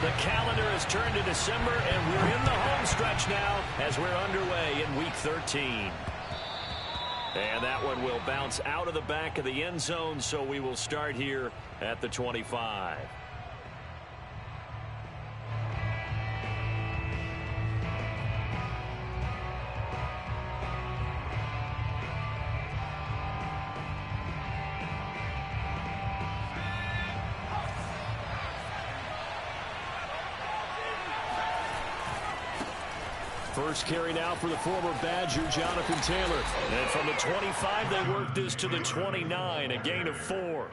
The calendar has turned to December, and we're in the home stretch now as we're underway in Week 13. And that one will bounce out of the back of the end zone, so we will start here at the 25. First carry now for the former Badger, Jonathan Taylor. And from the 25, they work this to the 29, a gain of 4.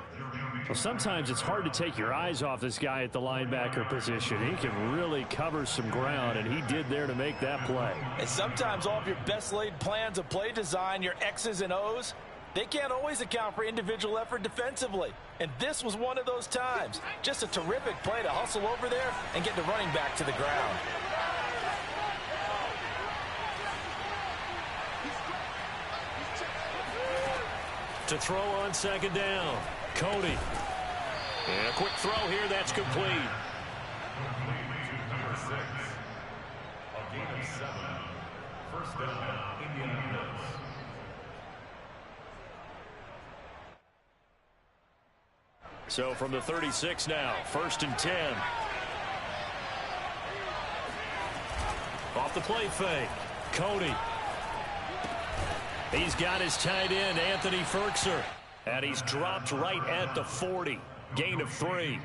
Well, sometimes it's hard to take your eyes off this guy at the linebacker position. He can really cover some ground, and he did there to make that play. And sometimes all of your best laid plans of play design, your X's and O's, they can't always account for individual effort defensively. And this was one of those times. Just a terrific play to hustle over there and get the running back to the ground. To throw on second down, Cody. And a quick throw here, that's complete. Number 6, a gain of 7. First down, Indianapolis. So from the 36 now, 1st and 10. Off the play fake, Cody. He's got his tight end, Anthony Ferkser. And he's dropped right at the 40. Gain of 3.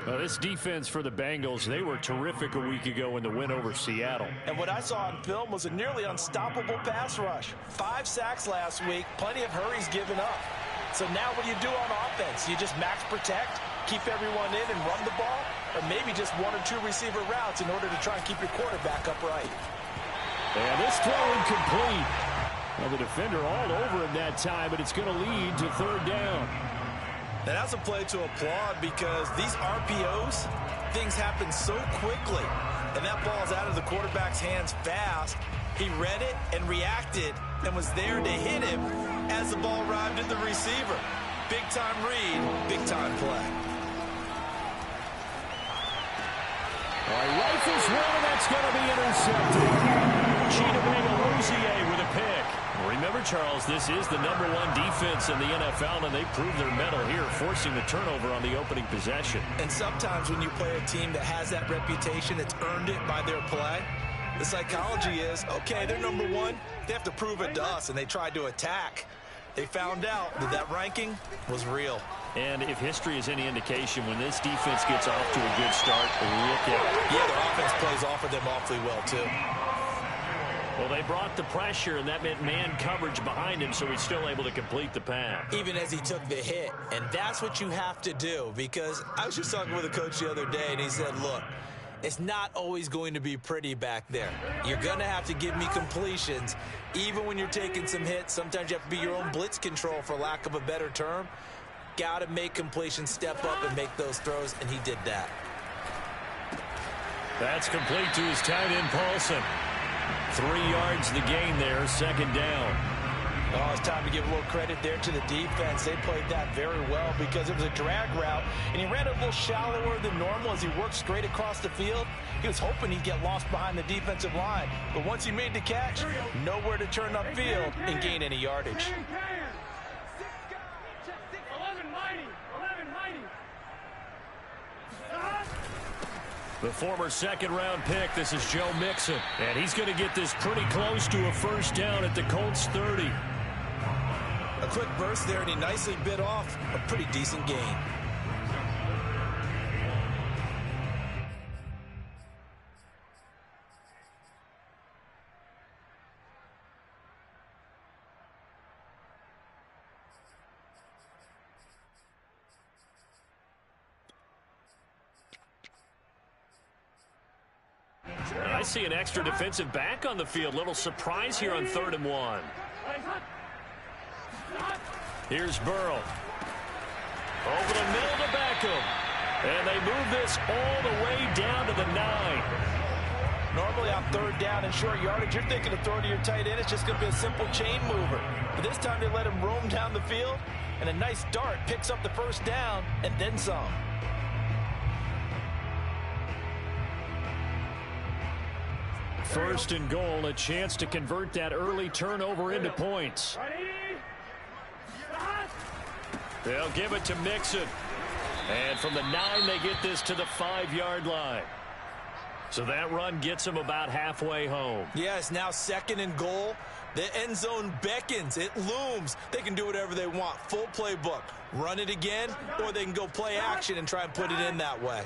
Well, this defense for the Bengals, they were terrific a week ago in the win over Seattle. And what I saw on film was a nearly unstoppable pass rush. 5 sacks last week, plenty of hurries given up. So now what do you do on offense? You just max protect, keep everyone in and run the ball, or maybe just 1 or 2 receiver routes in order to try and keep your quarterback upright. And this throw incomplete. Well, the defender all over him that time, but it's going to lead to 3rd down. Now that's a play to applaud because these RPOs, things happen so quickly. And that ball's out of the quarterback's hands fast. He read it and reacted and was there to hit him as the ball arrived at the receiver. Big time read, big time play. All right, rifles one, and that's going to be intercepted. Chidobe with a pick. Remember, Charles, this is the #1 defense in the NFL, and they proved their mettle here, forcing the turnover on the opening possession. And sometimes when you play a team that has that reputation, it's earned it by their play. The psychology is, okay, they're #1. They have to prove it to us, and they tried to attack. They found out that that ranking was real. And if history is any indication, when this defense gets off to a good start, look out. Yeah, their offense plays off of them awfully well, too. Well, they brought the pressure, and that meant man coverage behind him, so he's still able to complete the pass. Even as he took the hit. And that's what you have to do, because I was just talking with a coach the other day, and he said, look, it's not always going to be pretty back there. You're going to have to give me completions. Even when you're taking some hits, sometimes you have to be your own blitz control, for lack of a better term. Got to make completions, step up and make those throws, and he did that. That's complete to his tight end, Paulson. 3 yards the gain there, 2nd down. Oh, it's time to give a little credit there to the defense. They played that very well because it was a drag route, and he ran a little shallower than normal as he worked straight across the field. He was hoping he'd get lost behind the defensive line, but once he made the catch, nowhere to turn upfield and gain any yardage. The former 2nd-round pick, this is Joe Mixon. And he's going to get this pretty close to a 1st down at the Colts 30. A quick burst there, and he nicely bit off a pretty decent gain. I see an extra defensive back on the field. Little surprise here on 3rd and 1. Here's Burrow. Over the middle to Beckham. And they move this all the way down to the 9. Normally on 3rd down and short yardage, you're thinking to throw to your tight end. It's just going to be a simple chain mover. But this time they let him roam down the field. And a nice dart picks up the 1st down and then some. First and goal, a chance to convert that early turnover into points. They'll give it to Mixon. And from the 9, they get this to the 5-yard line. So that run gets them about halfway home. Yeah, it's now second and goal. The end zone beckons. It looms. They can do whatever they want. Full playbook. Run it again, or they can go play action and try and put it in that way.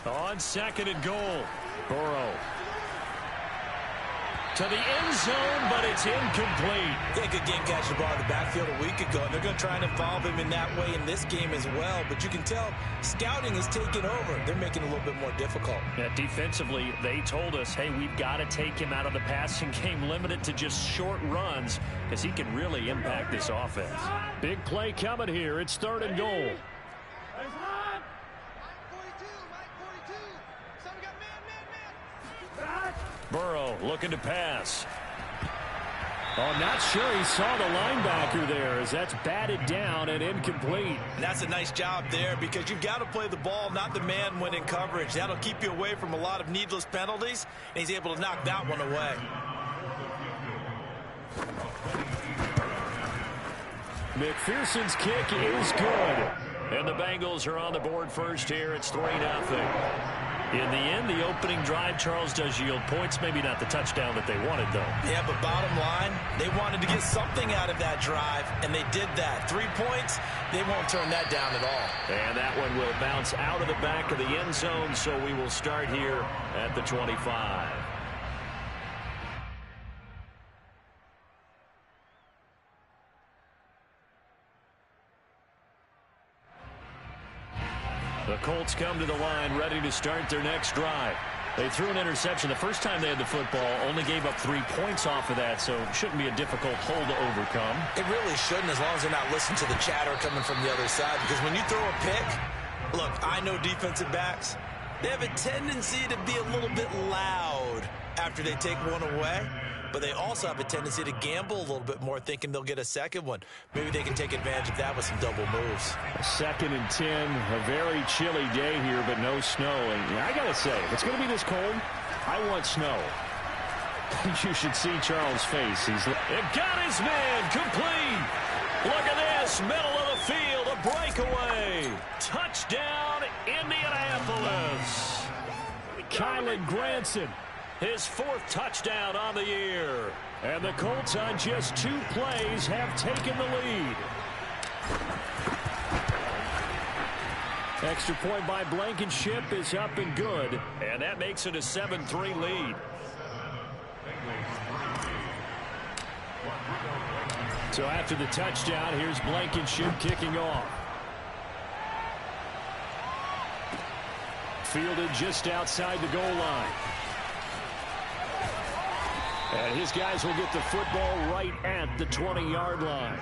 On second and goal, Burrow. To the end zone, but it's incomplete. Yeah, good game catching the ball in the backfield a week ago, and they're going to try and involve him in that way in this game as well. But you can tell scouting is taking over. They're making it a little bit more difficult. Yeah, defensively, they told us, hey, we've got to take him out of the passing game, limited to just short runs, because he can really impact this offense. Big play coming here. It's third and goal. Burrow looking to pass. Oh, not sure he saw the linebacker there as that's batted down and incomplete. And that's a nice job there because you've got to play the ball, not the man when in coverage. That'll keep you away from a lot of needless penalties, and he's able to knock that one away. McPherson's kick is good. And the Bengals are on the board first here. It's 3-0. In the end, the opening drive, Charles, does yield points. Maybe not the touchdown that they wanted, though. Yeah, but bottom line, they wanted to get something out of that drive, and they did that. 3 points, they won't turn that down at all. And that one will bounce out of the back of the end zone, so we will start here at the 25. The Colts come to the line ready to start their next drive. They threw an interception the first time they had the football, only gave up 3 points off of that, so it shouldn't be a difficult hole to overcome. It really shouldn't, as long as they're not listening to the chatter coming from the other side, because when you throw a pick, look, I know defensive backs, they have a tendency to be a little bit loud after they take one away. But they also have a tendency to gamble a little bit more, thinking they'll get a second one. Maybe they can take advantage of that with some double moves. 2nd and 10, a very chilly day here, but no snow. And I got to say, if it's going to be this cold, I want snow. You should see Charles' face. It got his man complete. Look at this, middle of the field, a breakaway. Touchdown, Indianapolis. Kylan Granson. His 4th touchdown on the year. And the Colts on just 2 plays have taken the lead. Extra point by Blankenship is up and good. And that makes it a 7-3 lead. So after the touchdown, here's Blankenship kicking off. Fielded just outside the goal line. And his guys will get the football right at the 20-yard line.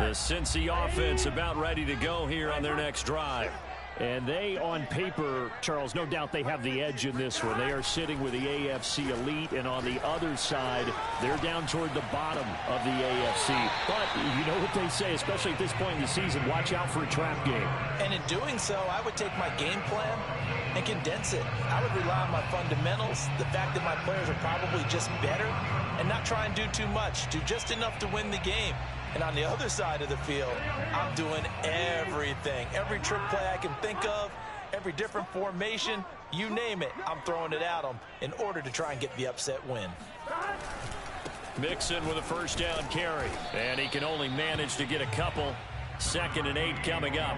The Cincy offense about ready to go here on their next drive. And they, on paper, Charles, no doubt they have the edge in this one. They are sitting with the AFC elite, and on the other side, they're down toward the bottom of the AFC. But you know what they say, especially at this point in the season, watch out for a trap game. And in doing so, I would take my game plan and condense it. I would rely on my fundamentals, the fact that my players are probably just better, and not try and do too much, do just enough to win the game. And on the other side of the field, I'm doing everything. Every trick play I can think of, every different formation, you name it, I'm throwing it at them in order to try and get the upset win. Mixon with a first down carry. And he can only manage to get a couple. 2nd and 8 coming up.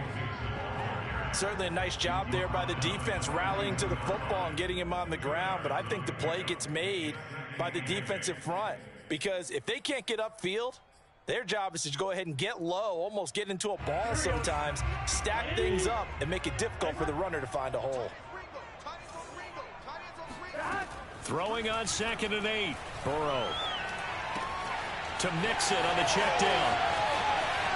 Certainly a nice job there by the defense rallying to the football and getting him on the ground. But I think the play gets made by the defensive front. Because if they can't get upfield, their job is to go ahead and get low, almost get into a ball sometimes, stack things up, and make it difficult for the runner to find a hole. Throwing on 2nd and 8. Burrow to Mixon on the check down.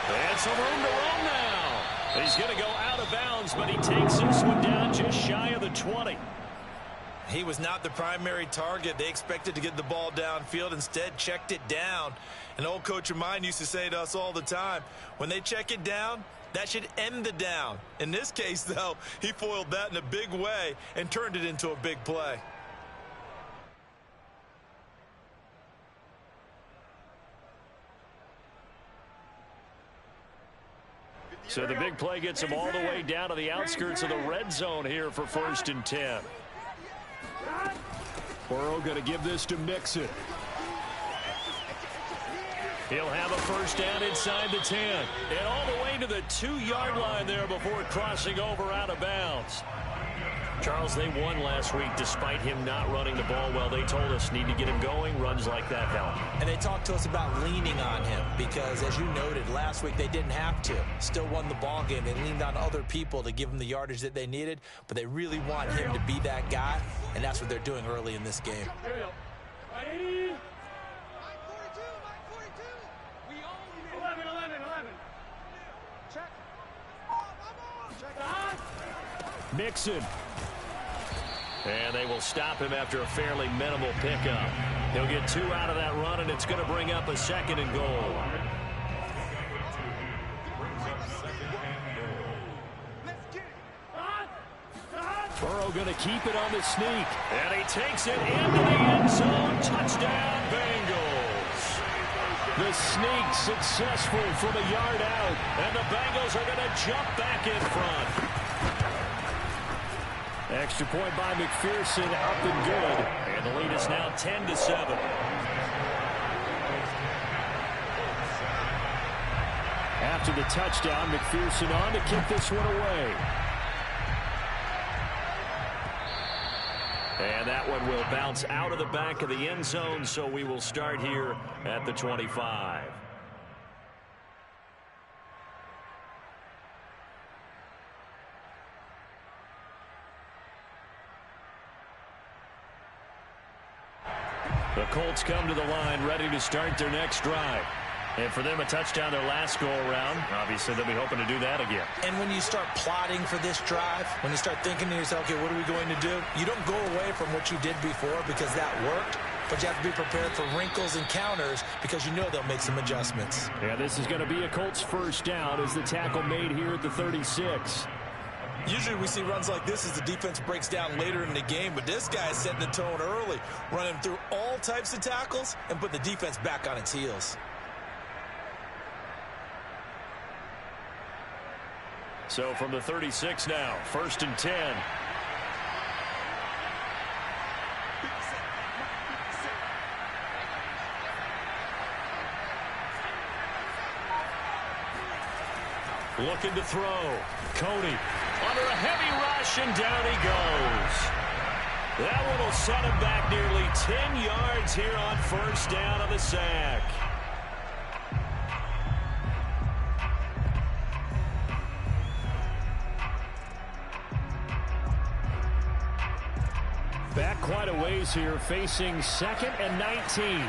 And some room to run now. He's going to go out of bounds, but he takes this one down just shy of the 20. He was not the primary target. They expected to get the ball downfield, instead checked it down. An old coach of mine used to say to us all the time, when they check it down, that should end the down. In this case, though, he foiled that in a big way and turned it into a big play. So the big play gets him all the way down to the outskirts of the red zone here for 1st and 10. Burrow going to give this to Mixon. He'll have a first down inside the 10. And all the way to the 2-yard line there before crossing over out of bounds. Charles, they won last week despite him not running the ball well. They told us need to get him going. Runs like that help. And they talked to us about leaning on him because, as you noted, last week they didn't have to. Still won the ball game. They leaned on other people to give them the yardage that they needed, but they really want him to be that guy, and that's what they're doing early in this game. Mixon. And they will stop him after a fairly minimal pickup. He'll get 2 out of that run, and it's going to bring up a 2nd and goal. Burrow going to keep it on the sneak. And he takes it into the end zone. Touchdown, Bengals. The sneak successful from a yard out. And the Bengals are going to jump back in front. Extra point by McPherson, up and good. And the lead is now 10-7. After the touchdown, McPherson on to kick this one away. And that one will bounce out of the back of the end zone, so we will start here at the 25. The Colts come to the line ready to start their next drive. And for them, a touchdown their last go-around. Obviously, they'll be hoping to do that again. And when you start plotting for this drive, when you start thinking to yourself, okay, what are we going to do? You don't go away from what you did before because that worked, but you have to be prepared for wrinkles and counters because you know they'll make some adjustments. Yeah, this is going to be a Colts first down as the tackle made here at the 36. Usually we see runs like this as the defense breaks down later in the game, but this guy is setting the tone early, running through all types of tackles and put the defense back on its heels. So from the 36 now, 1st and 10. Looking to throw. Cody under a heavy rush, and down he goes. That one will set him back nearly 10 yards here on first down of the sack. Back quite a ways here, facing 2nd and 19.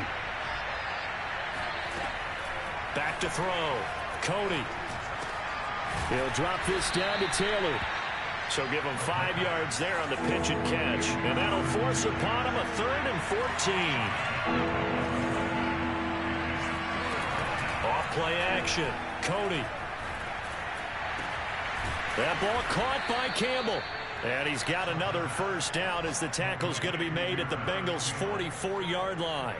Back to throw. Cody. He'll drop this down to Taylor. So give him 5 yards there on the pitch and catch. And that'll force upon him a 3rd and 14. Off play action. Cody. That ball caught by Campbell. And he's got another first down as the tackle's going to be made at the Bengals' 44-yard line.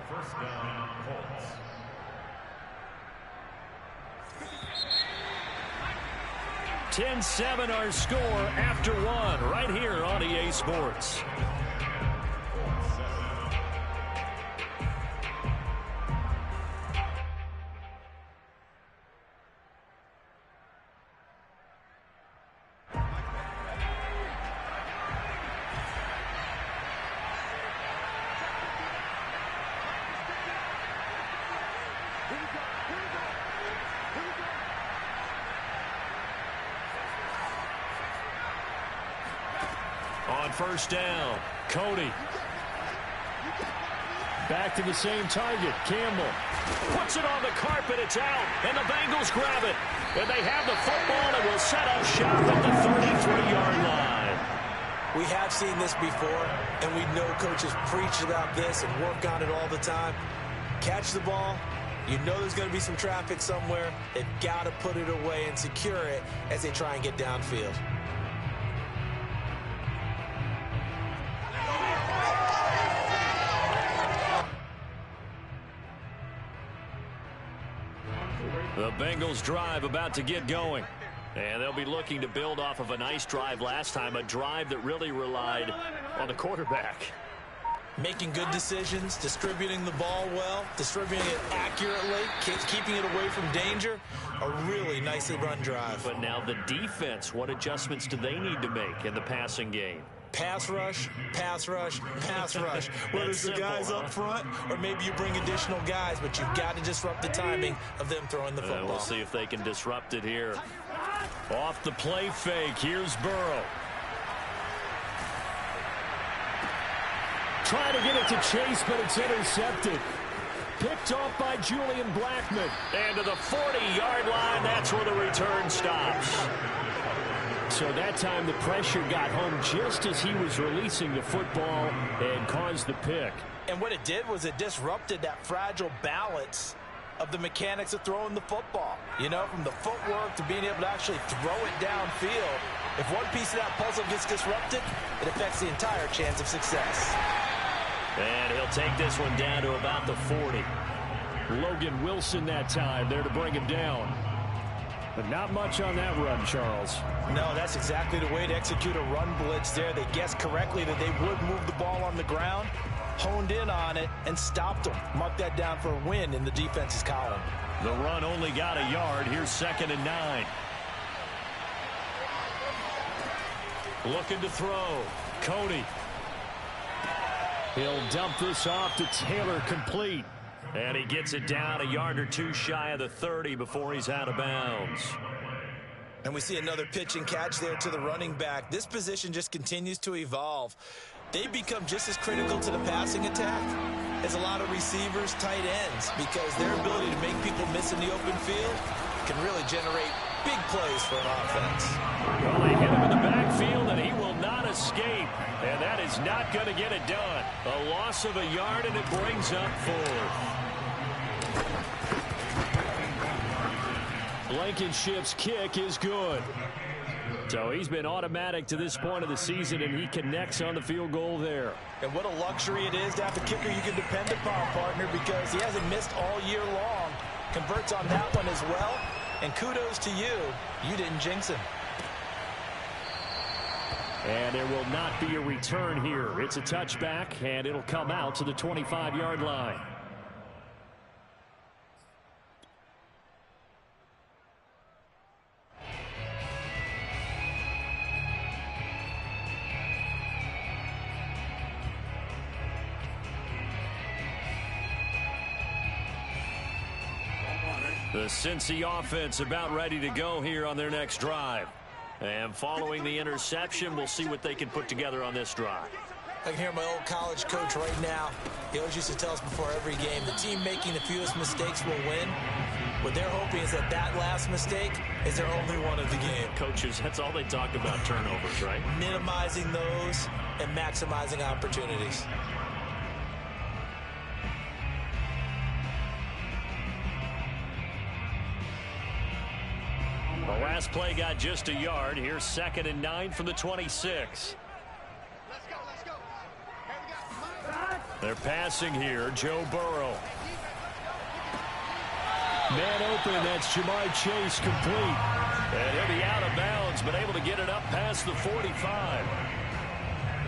First down, Colts. (10-7) our score after one right here on EA Sports. On first down, Cody. Back to the same target, Campbell. Puts it on the carpet, it's out, and the Bengals grab it. And they have the football and will set up shop at the 33-yard line. We have seen this before, and we know coaches preach about this and work on it all the time. Catch the ball. You know there's going to be some traffic somewhere. They've got to put it away and secure it as they try and get downfield. The Bengals drive about to get going. And they'll be looking to build off of a nice drive last time, a drive that really relied on the quarterback. Making good decisions, distributing the ball well, distributing it accurately, keeping it away from danger. A really nicely run drive. But now the defense, what adjustments do they need to make in the passing game? Pass rush, pass rush, pass rush. Whether it's the guys up front or maybe you bring additional guys, but you've got to disrupt the timing of them throwing the football. We'll see if they can disrupt it here. Off the play fake, here's Burrow. Trying to get it to Chase, but it's intercepted. Picked off by Julian Blackmon. And to the 40-yard line, that's where the return stops. So that time the pressure got home just as he was releasing the football and caused the pick. And what it did was it disrupted that fragile balance of the mechanics of throwing the football. You know, from the footwork to being able to actually throw it downfield. If one piece of that puzzle gets disrupted, it affects the entire chance of success. And he'll take this one down to about the 40. Logan Wilson that time there to bring him down. But not much on that run, Charles. No, that's exactly the way to execute a run blitz there. They guessed correctly that they would move the ball on the ground, honed in on it, and stopped them. Mark that down for a win in the defense's column. The run only got a yard. Here's 2nd and 9. Looking to throw. Cody. He'll dump this off to Taylor, complete. And he gets it down a yard or two shy of the 30 before he's out of bounds. And we see another pitch and catch there to the running back. This position just continues to evolve. They become just as critical to the passing attack as a lot of receivers, tight ends, because their ability to make people miss in the open field can really generate big plays for an offense. Well, they hit him in the backfield, and he will not escape. And that is not going to get it done. A loss of a yard, and it brings up 4th. Blankenship's kick is good. So he's been automatic to this point of the season, and he connects on the field goal there. And what a luxury it is to have a kicker you can depend upon, partner, because he hasn't missed all year long. Converts on that one as well. And kudos to you. You didn't jinx him. And there will not be a return here. It's a touchback, and it'll come out to the 25-yard line. The Cincy offense about ready to go here on their next drive. And following the interception, we'll see what they can put together on this drive. I can hear my old college coach right now. He always used to tell us before every game, the team making the fewest mistakes will win. What they're hoping is that that last mistake is their only one of the game. Coaches, that's all they talk about, turnovers, right? Minimizing those and maximizing opportunities. The last play got just a yard. Here's 2nd and 9 from the 26. They're passing here. Joe Burrow. Man open, that's Jamar Chase, complete. And he'll be out of bounds, but able to get it up past the 45.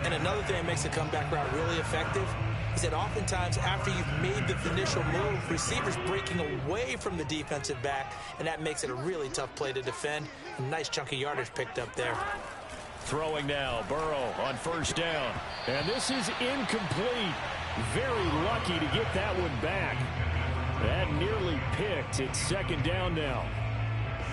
And another thing that makes the comeback route really effective is that oftentimes after you've made the initial move, receivers breaking away from the defensive back, and that makes it a really tough play to defend. A nice chunk of yardage picked up there. Throwing now, Burrow on 1st down. And this is incomplete. Very lucky to get that one back. That nearly picked. It's 2nd down now.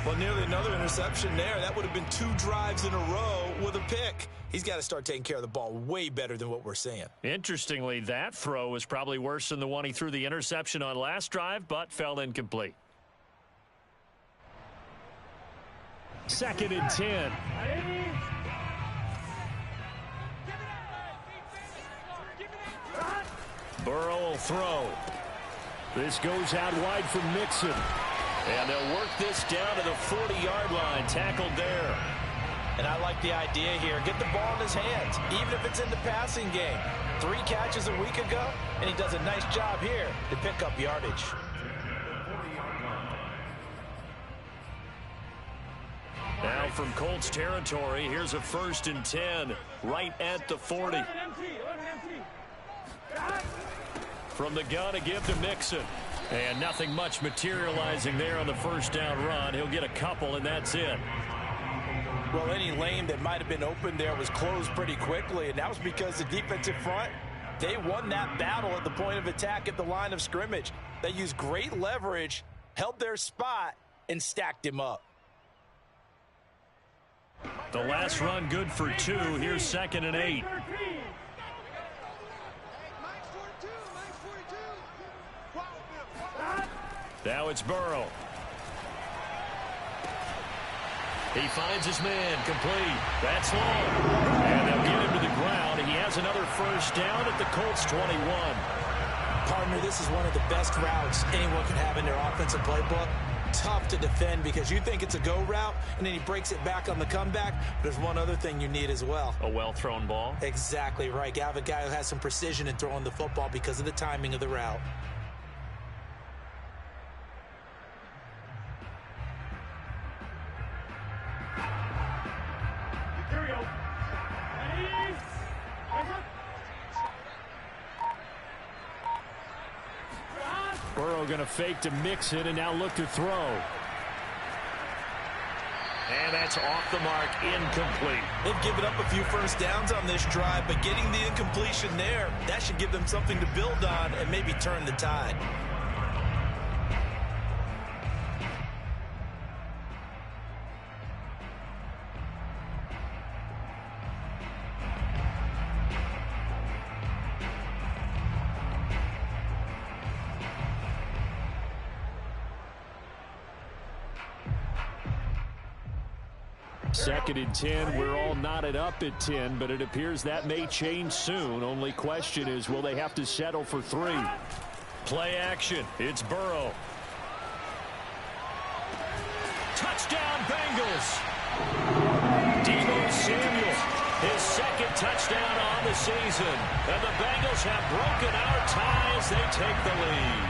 Well, nearly another interception there. That would have been 2 drives in a row with a pick. He's got to start taking care of the ball way better than what we're seeing. Interestingly, that throw was probably worse than the one he threw the interception on last drive, but fell incomplete. 2nd and 10. Burrow will throw. This goes out wide for Mixon. And they'll work this down to the 40-yard line. Tackled there. And I like the idea here. Get the ball in his hands, even if it's in the passing game. 3 catches a week ago, and he does a nice job here to pick up yardage. Now from Colts territory, here's a 1st and 10 right at the 40. From the gun, a give to Mixon. And nothing much materializing there on the 1st down run. He'll get a couple, and that's it. Well, any lane that might have been open there was closed pretty quickly, and that was because the defensive front, they won that battle at the point of attack at the line of scrimmage. They used great leverage, held their spot, and stacked him up. The last run good for 2. Here's 2nd and 8. Now it's Burrow. He finds his man, complete. That's long. And they'll get him to the ground. He has another 1st down at the Colts 21. Partner, this is one of the best routes anyone can have in their offensive playbook. Tough to defend because you think it's a go route, and then he breaks it back on the comeback. But there's one other thing you need as well. A well-thrown ball. Exactly right. You have a guy who has some precision in throwing the football because of the timing of the route. Burrow going to fake to Mixon and now look to throw. And that's off the mark, incomplete. They've given up a few 1st downs on this drive, but getting the incompletion there, that should give them something to build on and maybe turn the tide. Second and 10. We're all knotted up at 10, but it appears that may change soon. Only question is, will they have to settle for 3? Play action. It's Burrow. Touchdown, Bengals. Deebo Samuel, his 2nd touchdown on the season. And the Bengals have broken our tie as they take the lead.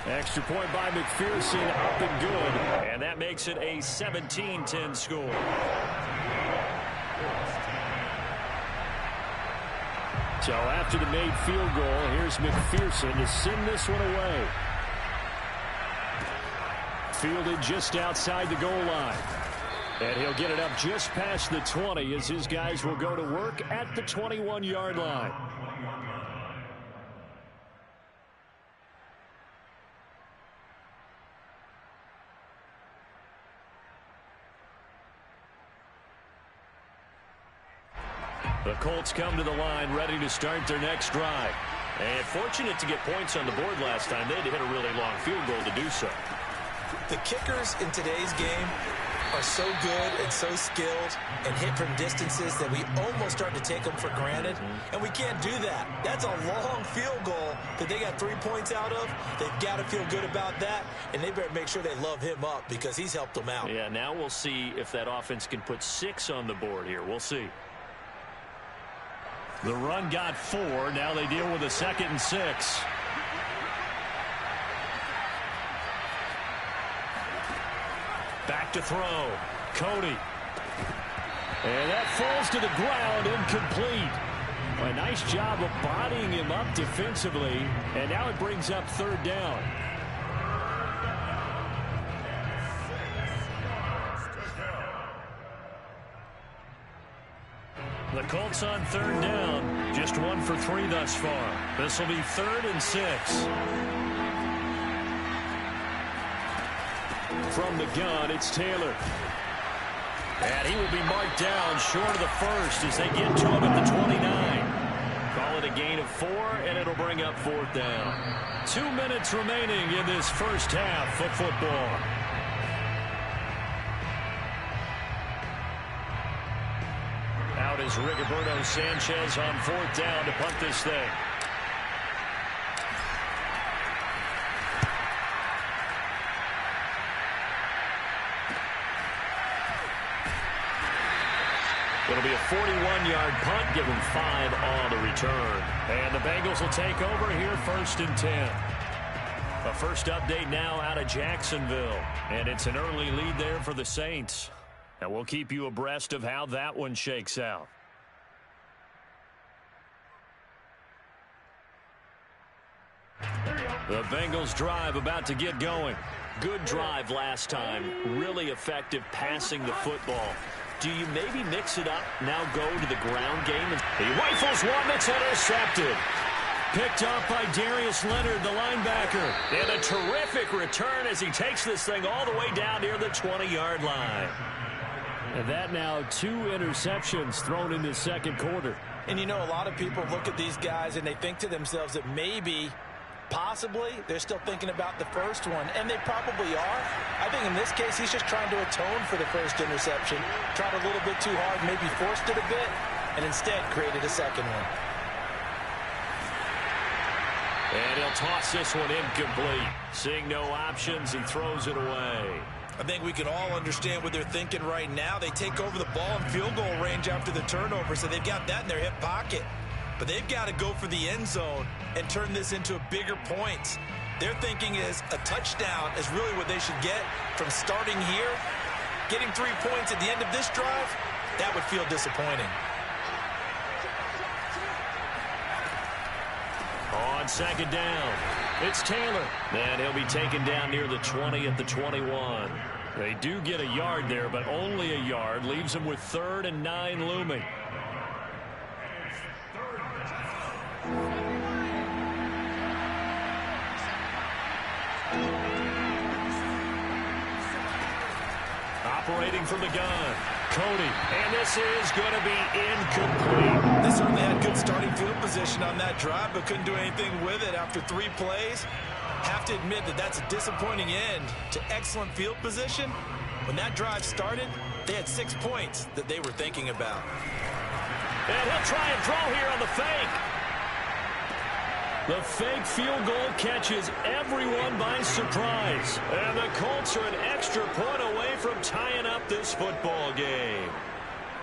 Extra point by McPherson, up and good. And that makes it a 17-10 score. So after the made field goal, here's McPherson to send this one away. Fielded just outside the goal line. And he'll get it up just past the 20 as his guys will go to work at the 21-yard line. The Colts come to the line ready to start their next drive. And fortunate to get points on the board last time. They had to hit a really long field goal to do so. The kickers in today's game are so good and so skilled and hit from distances that we almost start to take them for granted. And we can't do that. That's a long field goal that they got 3 points out of. They've got to feel good about that, and they better make sure they love him up because he's helped them out. Yeah, now we'll see if that offense can put 6 on the board here. We'll see. The run got 4. Now they deal with a 2nd and 6. Back to throw. Cody. And that falls to the ground, incomplete. A nice job of bodying him up defensively. And now it brings up 3rd down. The Colts on 3rd down. Just 1 for 3 thus far. This will be 3rd and 6. From the gun, it's Taylor. And he will be marked down short of the 1st as they get to him at the 29. Call it a gain of 4, and it'll bring up 4th down. 2 minutes remaining in this first half of football. is Rigoberto Sanchez on 4th down to punt this thing. It'll be a 41-yard punt, give them 5 on the return. And the Bengals will take over here 1st and 10. A first update now out of Jacksonville. And it's an early lead there for the Saints. And we'll keep you abreast of how that one shakes out. The Bengals drive about to get going. Good drive last time. Really effective passing the football. Do you maybe mix it up, now go to the ground game? He rifles one that's intercepted. Picked up by Darius Leonard, the linebacker. And a terrific return as he takes this thing all the way down near the 20-yard line. And that now 2 interceptions thrown in the second quarter. And you know, a lot of people look at these guys and they think to themselves that maybe, possibly, they're still thinking about the first one, and they probably are. I think in this case, he's just trying to atone for the first interception. Tried a little bit too hard, maybe forced it a bit, and instead created a second one. And he'll toss this one incomplete. Seeing no options, he throws it away. I think we can all understand what they're thinking right now. They take over the ball in field goal range after the turnover, so they've got that in their hip pocket. But they've got to go for the end zone and turn this into a bigger points. Their thinking is a touchdown is really what they should get from starting here. Getting 3 points at the end of this drive, that would feel disappointing. On 2nd down, it's Taylor. And he'll be taken down near the 20 at the 21. They do get a yard there, but only a yard. Leaves them with 3rd and 9 looming. Operating from the gun, Cody, and this is going to be incomplete. They certainly had good starting field position on that drive, but couldn't do anything with it after 3 plays. Have to admit that that's a disappointing end to excellent field position. When that drive started, they had 6 points that they were thinking about. And he'll try and throw here on the fake. The fake field goal catches everyone by surprise. And the Colts are an extra point away from tying up this football game.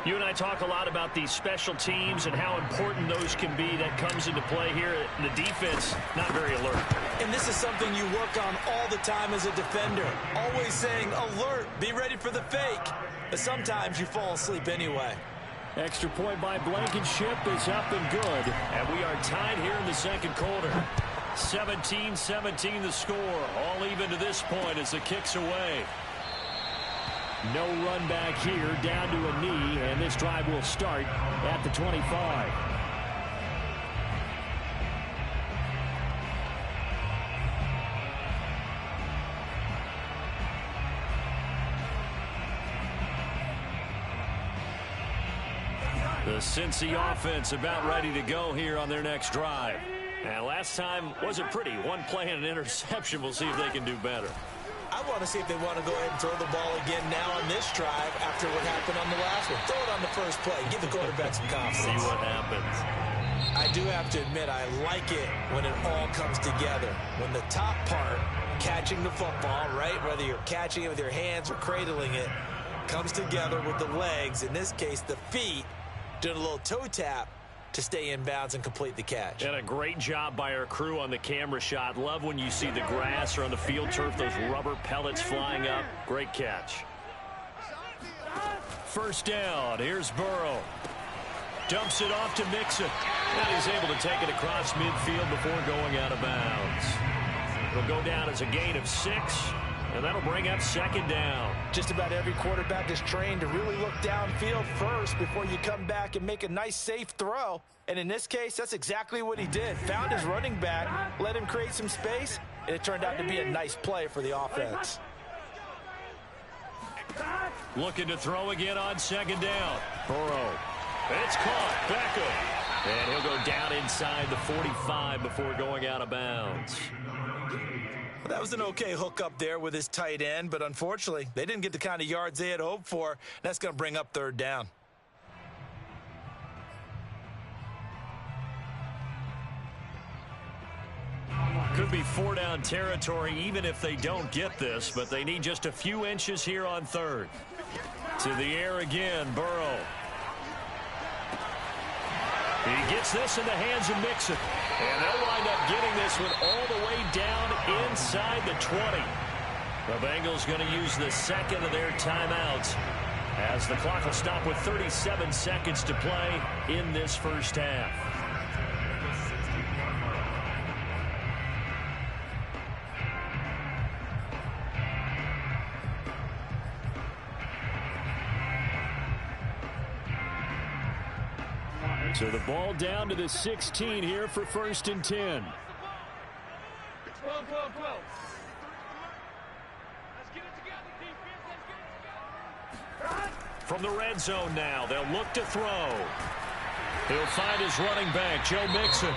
You and I talk a lot about these special teams and how important those can be. That comes into play here. The defense, not very alert. And this is something you work on all the time as a defender. Always saying, alert, be ready for the fake. But sometimes you fall asleep anyway. Extra point by Blankenship is up and good. And we are tied here in the second quarter. 17-17 the score. All even to this point as the kick's away. No run back here, down to a knee, and this drive will start at the 25. The Cincy offense about ready to go here on their next drive. And last time wasn't pretty. One play and an interception. We'll see if they can do better. I want to see if they want to go ahead and throw the ball again now on this drive after what happened on the last one. Throw it on the first play. Give the quarterback some confidence. See what happens. I do have to admit, I like it when it all comes together. When the top part, catching the football, right, whether you're catching it with your hands or cradling it, comes together with the legs, in this case the feet, doing a little toe tap to stay in bounds and complete the catch. And a great job by our crew on the camera shot. Love when you see the grass or on the field turf, those rubber pellets flying up. Great catch. First down, here's Burrow. Dumps it off to Mixon. And he's able to take it across midfield before going out of bounds. It'll go down as a gain of 6. And that'll bring up second down. Just about every quarterback is trained to really look downfield first before you come back and make a nice, safe throw. And in this case, that's exactly what he did. Found his running back, let him create some space, and it turned out to be a nice play for the offense. Looking to throw again on second down. Burrow. It's caught. Beckham. And he'll go down inside the 45 before going out of bounds. Well, that was an okay hook up there with his tight end, but unfortunately, they didn't get the kind of yards they had hoped for. That's going to bring up third down. Could be 4-down territory even if they don't get this, but they need just a few inches here on third. To the air again, Burrow. He gets this in the hands of Mixon. And they'll wind up getting this one all the way down inside the 20. The Bengals going to use the second of their timeouts as the clock will stop with 37 seconds to play in this first half. So the ball down to the 16 here for 1st and 10. 12. From the red zone now, they'll look to throw. He'll find his running back, Joe Mixon.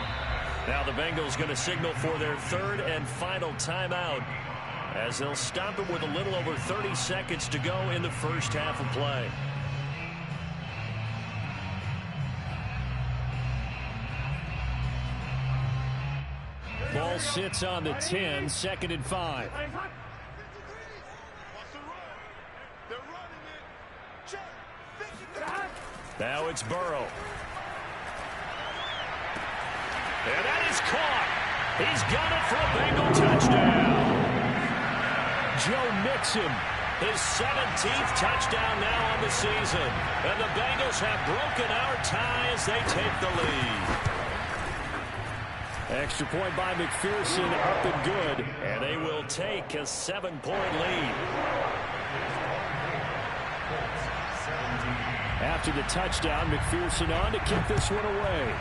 Now the Bengals going to signal for their third and final timeout as they'll stop it with a little over 30 seconds to go in the first half of play. Ball sits on the 10, 2nd and 5. Now it's Burrow. And that is caught. He's got it for a Bengal touchdown. Joe Mixon, his 17th touchdown now on the season. And the Bengals have broken our tie as they take the lead. Extra point by McPherson, up and good. And they will take a 7-point lead. After the touchdown, McPherson on to kick this one away.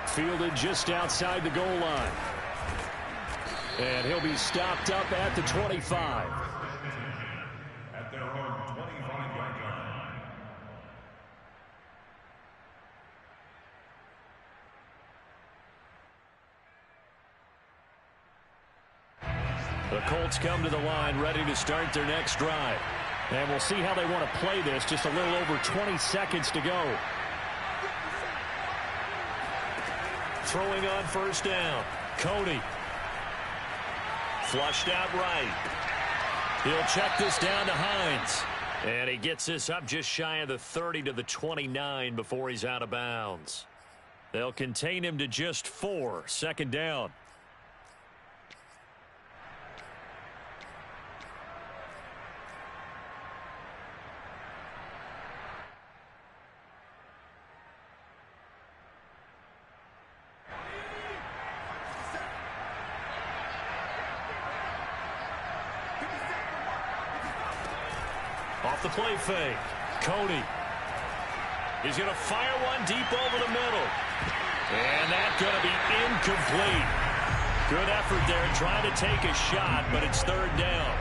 Fielded just outside the goal line. And he'll be stopped up at the 25. At their own 25-yard line. The Colts come to the line ready to start their next drive. And we'll see how they want to play this. Just a little over 20 seconds to go. Throwing on first down. Cody. Flushed out right. He'll check this down to Hines. And he gets this up just shy of the 30 to the 29 before he's out of bounds. They'll contain him to just 4. 2nd down. Off the play fake. Cody. He's going to fire one deep over the middle. And that's going to be incomplete. Good effort there trying to take a shot, but it's 3rd down.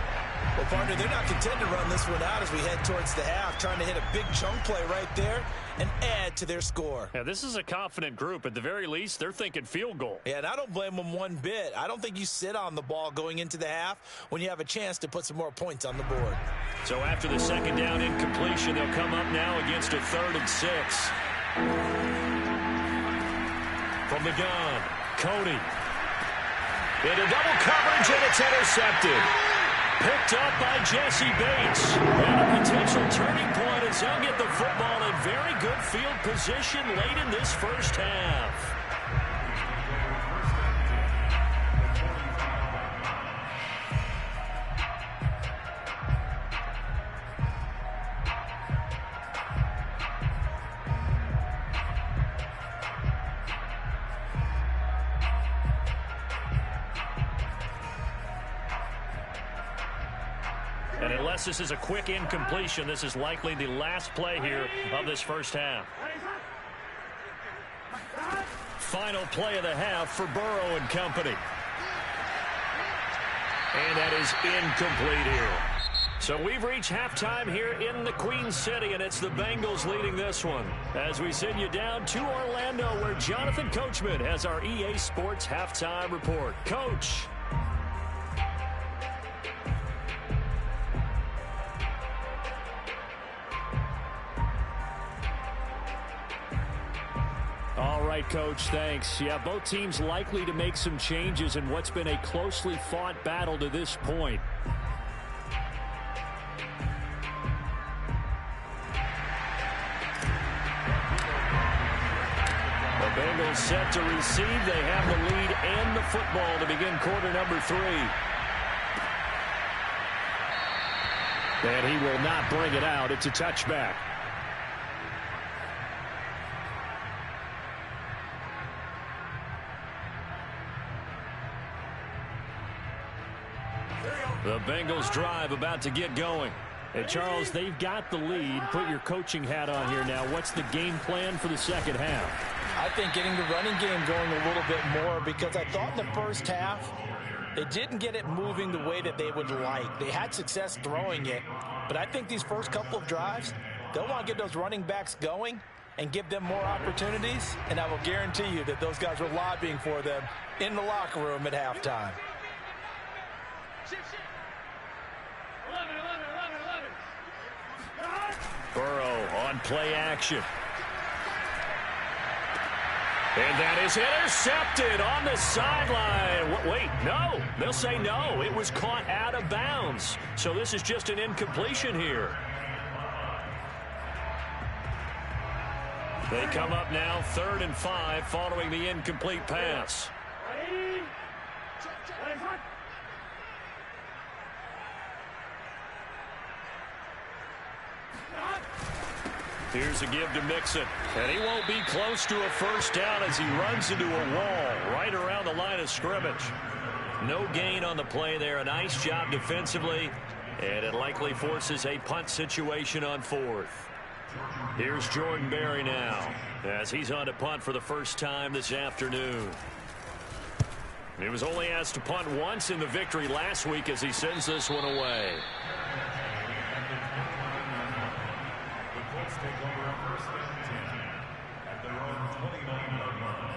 Well, partner, they're not content to run this one out as we head towards the half, trying to hit a big chunk play right there and add to their score. Yeah, this is a confident group. At the very least, they're thinking field goal. Yeah, and I don't blame them one bit. I don't think you sit on the ball going into the half when you have a chance to put some more points on the board. So after the 2nd down incompletion, they'll come up now against a 3rd and 6. From the gun, Cody. Into double coverage, and it's intercepted. Picked up by Jesse Bates. And a potential turning point as he'll get the football in very good field position late in this first half. And unless this is a quick incompletion, this is likely the last play here of this first half. Final play of the half for Burrow and company. And that is incomplete here. So we've reached halftime here in the Queen City, and it's the Bengals leading this one. As we send you down to Orlando, where Jonathan Coachman has our EA Sports halftime report. Coach. All right, Coach. Thanks. Yeah, both teams likely to make some changes in what's been a closely fought battle to this point. The Bengals set to receive. They have the lead and the football to begin quarter number 3. And he will not bring it out. It's a touchback. The Bengals drive about to get going. Hey, Charles, they've got the lead. Put your coaching hat on here now. What's the game plan for the second half? I think getting the running game going a little bit more, because I thought in the first half they didn't get it moving the way that they would like. They had success throwing it, but I think these first couple of drives, they'll want to get those running backs going and give them more opportunities, and I will guarantee you that those guys were lobbying for them in the locker room at halftime. Burrow on play action. And that is intercepted on the sideline. Wait, no. They'll say no. It was caught out of bounds. So this is just an incompletion here. They come up now 3rd and 5 following the incomplete pass. Here's a give to Mixon. And he won't be close to a first down as he runs into a wall right around the line of scrimmage. No gain on the play there. A nice job defensively. And it likely forces a punt situation on 4th. Here's Jordan Berry now as he's on to punt for the first time this afternoon. He was only asked to punt once in the victory last week as he sends this one away. Take over on 1st and 10 at their own 29-yard line.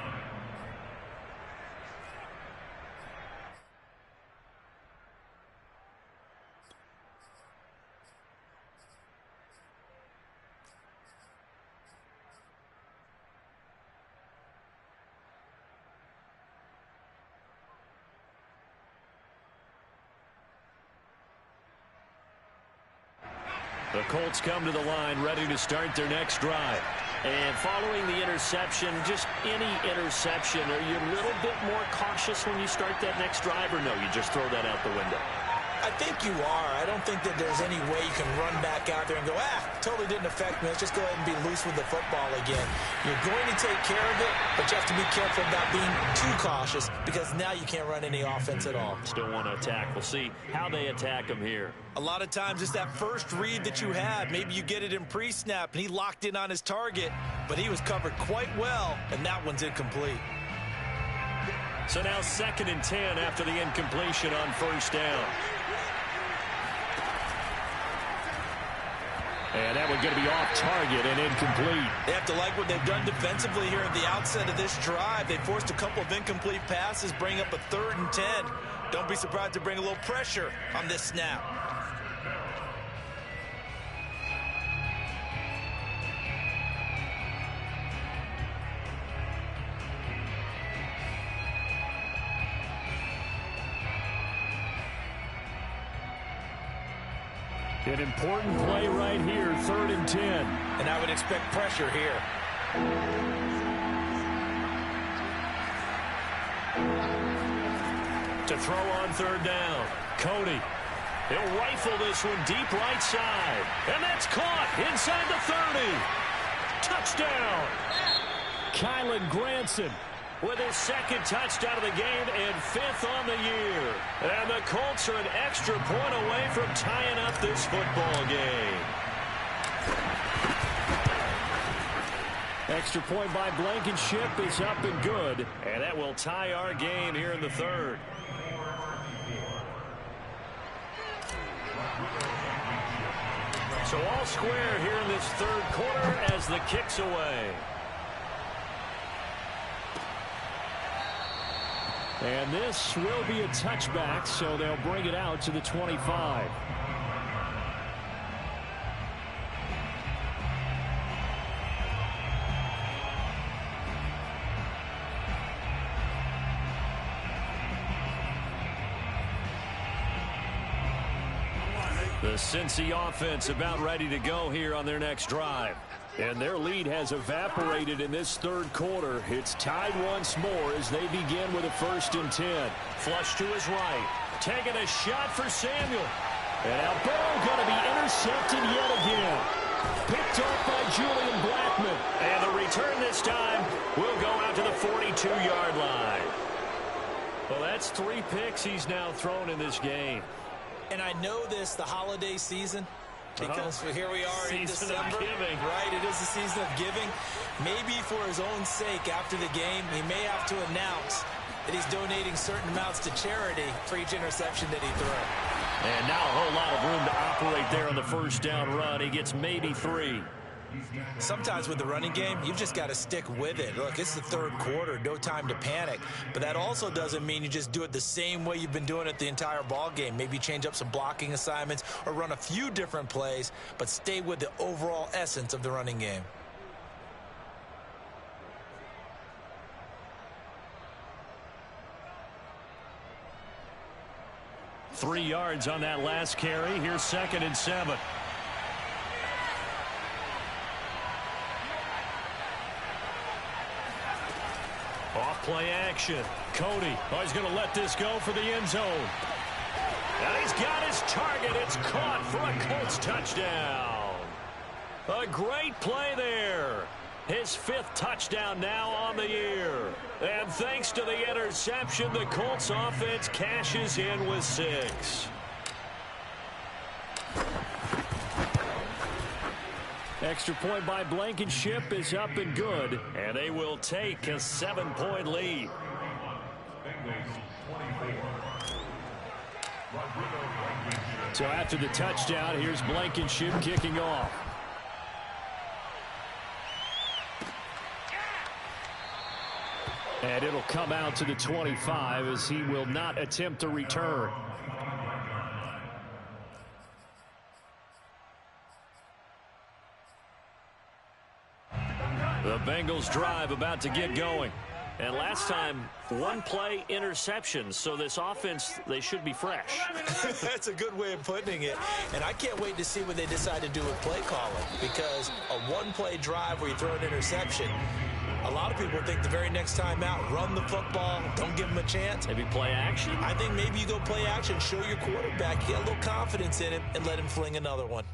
The Colts come to the line ready to start their next drive. And following the interception, just any interception, are you a little bit more cautious when you start that next drive, or no, you just throw that out the window? I think you are. I don't think that there's any way you can run back out there and go, totally didn't affect me. Let's just go ahead and be loose with the football again. You're going to take care of it, but you have to be careful about being too cautious, because now you can't run any offense at all. Still want to attack. We'll see how they attack him here. A lot of times it's that first read that you had. Maybe you get it in pre-snap, and he locked in on his target, but he was covered quite well, and that one's incomplete. So now 2nd and 10 after the incompletion on first down. And that one's going to be off target and incomplete. They have to like what they've done defensively here at the outset of this drive. They forced a couple of incomplete passes, bring up a 3rd and 10. Don't be surprised to bring a little pressure on this snap. An important play right here, 3rd and 10. And I would expect pressure here. To throw on 3rd down. Cody. He'll rifle this one deep right side. And that's caught inside the 30. Touchdown. Kylan Granson with his 2nd touchdown of the game and 5th on the year. And the Colts are an extra point away from tying up this football game. Extra point by Blankenship is up and good. And that will tie our game here in the 3rd. So all square here in this 3rd quarter as the kick's away. And this will be a touchback, so they'll bring it out to the 25. The Cincy offense about ready to go here on their next drive. And their lead has evaporated in this third quarter. It's tied once more as they begin with a 1st and 10. Flush to his right. Taking a shot for Samuel. And now Burrow going to be intercepted yet again. Picked off by Julian Blackman. And the return this time will go out to the 42-yard line. Well, that's 3 picks he's now thrown in this game. And I know this, the holiday season, because here we are in December. Right, it is the season of giving. Maybe for his own sake after the game, he may have to announce that he's donating certain amounts to charity for each interception that he threw. And not a whole lot of room to operate there on the 1st down run. He gets maybe 3. Sometimes with the running game, you've just got to stick with it. Look, it's the 3rd quarter, no time to panic. But that also doesn't mean you just do it the same way you've been doing it the entire ball game. Maybe change up some blocking assignments or run a few different plays, but stay with the overall essence of the running game. Three yards on that last carry. Here's 2nd and 7. Off play action. Cody. Oh, he's going to let this go for the end zone. And he's got his target. It's caught for a Colts touchdown. A great play there. His 5th touchdown now on the year. And thanks to the interception, the Colts offense cashes in with 6. Extra point by Blankenship is up and good. And they will take a 7-point lead. So after the touchdown, here's Blankenship kicking off. And it'll come out to the 25 as he will not attempt to return. The Bengals drive about to get going. And last time, 1-play interception. So this offense, they should be fresh. That's a good way of putting it. And I can't wait to see what they decide to do with play calling. Because a 1-play drive where you throw an interception, a lot of people think the very next time out, run the football, don't give him a chance. Maybe play action? I think maybe you go play action, show your quarterback, get a little confidence in him, and let him fling another one.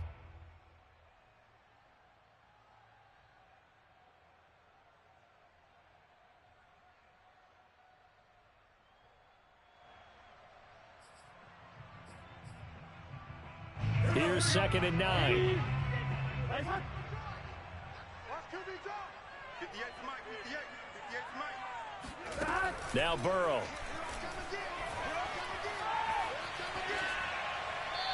Here's 2nd and 9. Now Burrow.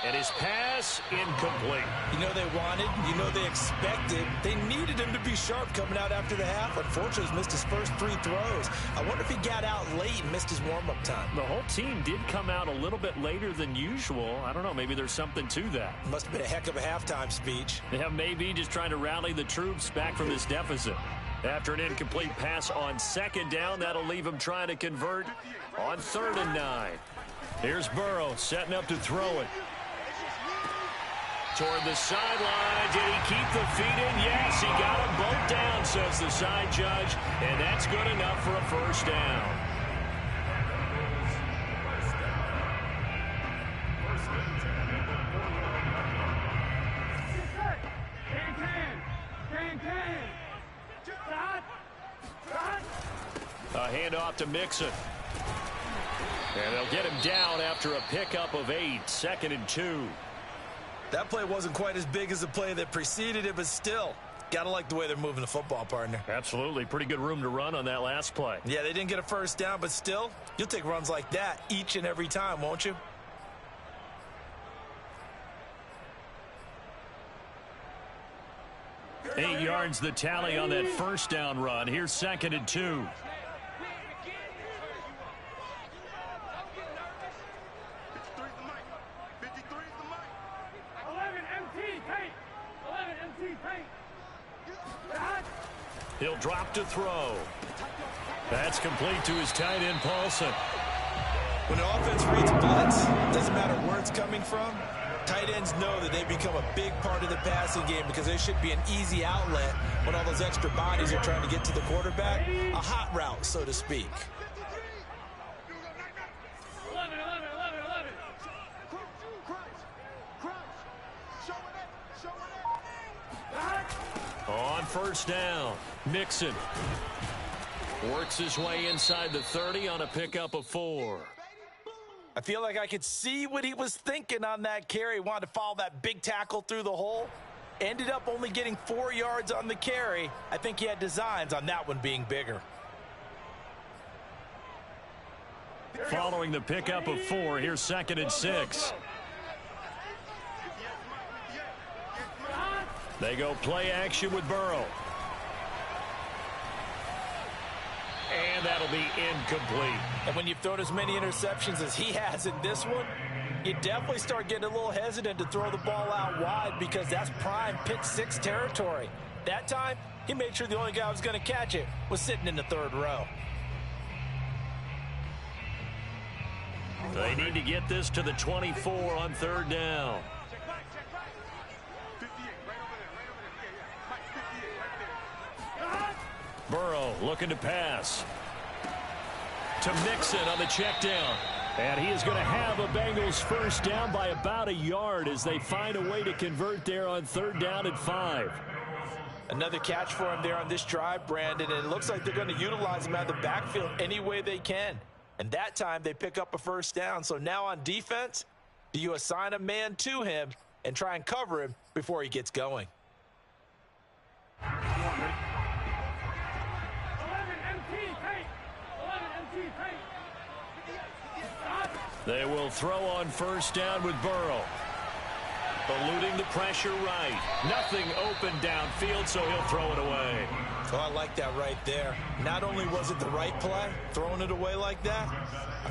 And his pass incomplete. You know they wanted, you know they expected. They needed him to be sharp coming out after the half. Unfortunately, he's missed his first 3 throws. I wonder if he got out late and missed his warm-up time. The whole team did come out a little bit later than usual. I don't know, maybe there's something to that. Must have been a heck of a halftime speech. Yeah, maybe just trying to rally the troops back from this deficit. After an incomplete pass on 2nd down, that'll leave him trying to convert on 3rd and 9. Here's Burrow setting up to throw it. Toward the sideline. Did he keep the feet in? Yes, he got them both down, says the side judge. And that's good enough for a 1st down. A handoff to Mixon. And they'll get him down after a pickup of 8. 2nd and 2. That play wasn't quite as big as the play that preceded it, but still, gotta like the way they're moving the football, partner. Absolutely. Pretty good room to run on that last play. Yeah, they didn't get a 1st down, but still, you'll take runs like that each and every time, won't you? Eight yards the tally on that 1st down run. Here's 2nd and 2. He'll drop to throw. That's complete to his tight end, Paulson. When an offense reads blitz, doesn't matter where it's coming from, tight ends know that they become a big part of the passing game because there should be an easy outlet when all those extra bodies are trying to get to the quarterback. A hot route, so to speak. 11. On first down, Mixon works his way inside the 30 on a pickup of 4. I feel like I could see what he was thinking on that carry. Wanted to follow that big tackle through the hole. Ended up only getting 4 yards on the carry. I think he had designs on that one being bigger. Following the pickup of 4, here's 2nd and 6. They go play action with Burrow. And that'll be incomplete. And when you've thrown as many interceptions as he has in this one, you definitely start getting a little hesitant to throw the ball out wide because that's prime pick 6 territory. That time, he made sure the only guy who was going to catch it was sitting in the 3rd row. They need to get this to the 24 on 3rd down. Burrow looking to pass. To Mixon on the check down. And he is going to have a Bengals first down by about a yard as they find a way to convert there on 3rd down and 5. Another catch for him there on this drive, Brandon, and it looks like they're going to utilize him out of the backfield any way they can. And that time they pick up a first down. So now on defense, do you assign a man to him and try and cover him before he gets going? They will throw on first down with Burrow. Eluding the pressure right. Nothing open downfield, so he'll throw it away. Oh, I like that right there. Not only was it the right play, throwing it away like that,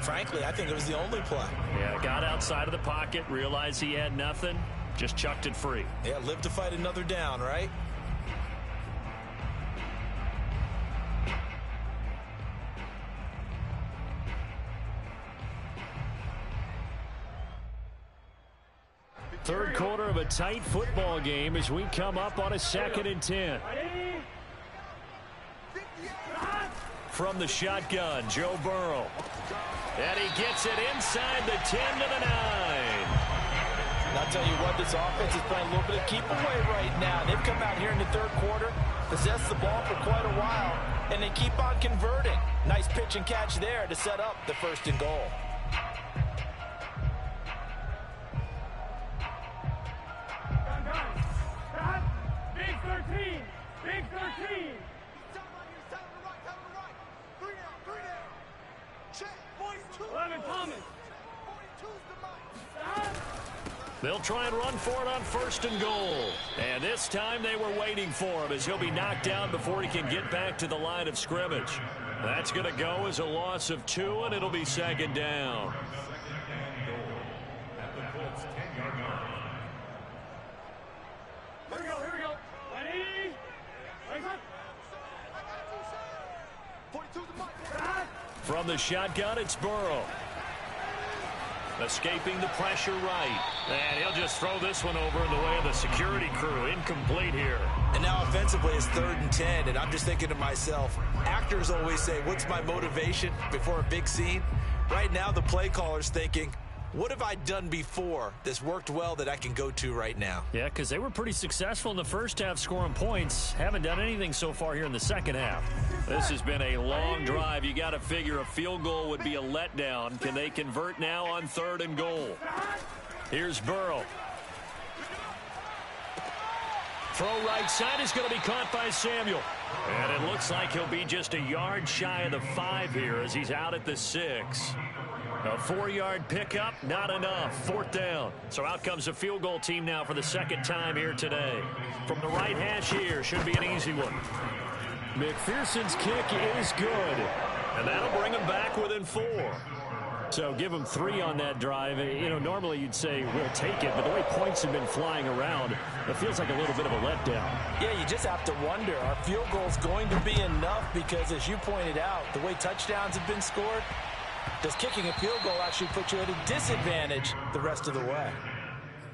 frankly, I think it was the only play. Yeah, got outside of the pocket, realized he had nothing, just chucked it free. Yeah, live to fight another down, right? Third quarter of a tight football game as we come up on a 2nd and 10. From the shotgun, Joe Burrow. And he gets it inside the 10 to the 9. And I'll tell you what, this offense is playing a little bit of keep away right now. They've come out here in the 3rd quarter, possessed the ball for quite a while, and they keep on converting. Nice pitch and catch there to set up the 1st and goal. Big 13. Big 13. They'll try and run for it on 1st and goal. And this time they were waiting for him as he'll be knocked down before he can get back to the line of scrimmage. That's going to go as a loss of 2, and it'll be 2nd down. Here we go. Ready? From the shotgun, it's Burrow. Escaping the pressure right. And he'll just throw this one over in the way of the security crew. Incomplete here. And now offensively it's 3rd and 10, and I'm just thinking to myself, actors always say, what's my motivation before a big scene? Right now the play caller's thinking, what have I done before that's worked well that I can go to right now? Yeah, because they were pretty successful in the first half scoring points. Haven't done anything so far here in the second half. This has been a long drive. You got to figure a field goal would be a letdown. Can they convert now on 3rd and goal? Here's Burrow. Throw right side is going to be caught by Samuel. And it looks like he'll be just a yard shy of the 5 here as he's out at the 6. A 4-yard pickup, not enough. 4th down. So out comes the field goal team now for the 2nd time here today. From the right hash here, should be an easy one. McPherson's kick is good. And that'll bring him back within 4. So give him 3 on that drive. You know, normally you'd say we'll take it, but the way points have been flying around, it feels like a little bit of a letdown. Yeah, you just have to wonder, are field goals going to be enough? Because as you pointed out, the way touchdowns have been scored, Does kicking a field goal actually put you at a disadvantage the rest of the way?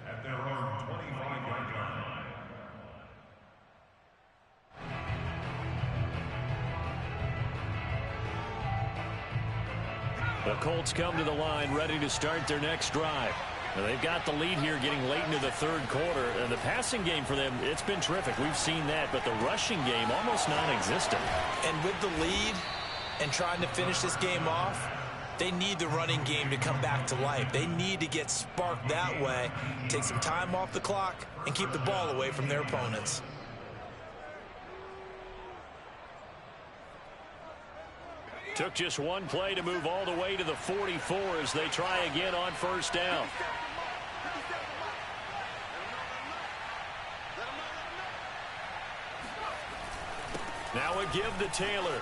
At their own 25-yard line. The Colts come to the line ready to start their next drive. Now, they've got the lead here getting late into the third quarter. And the passing game for them, it's been terrific. We've seen that. But the rushing game, almost non-existent. And with the lead and trying to finish this game off, they need the running game to come back to life. They need to get sparked that way, take some time off the clock, and keep the ball away from their opponents. Took just one play to move all the way to the 44 as they try again on first down. Now a give to Taylor.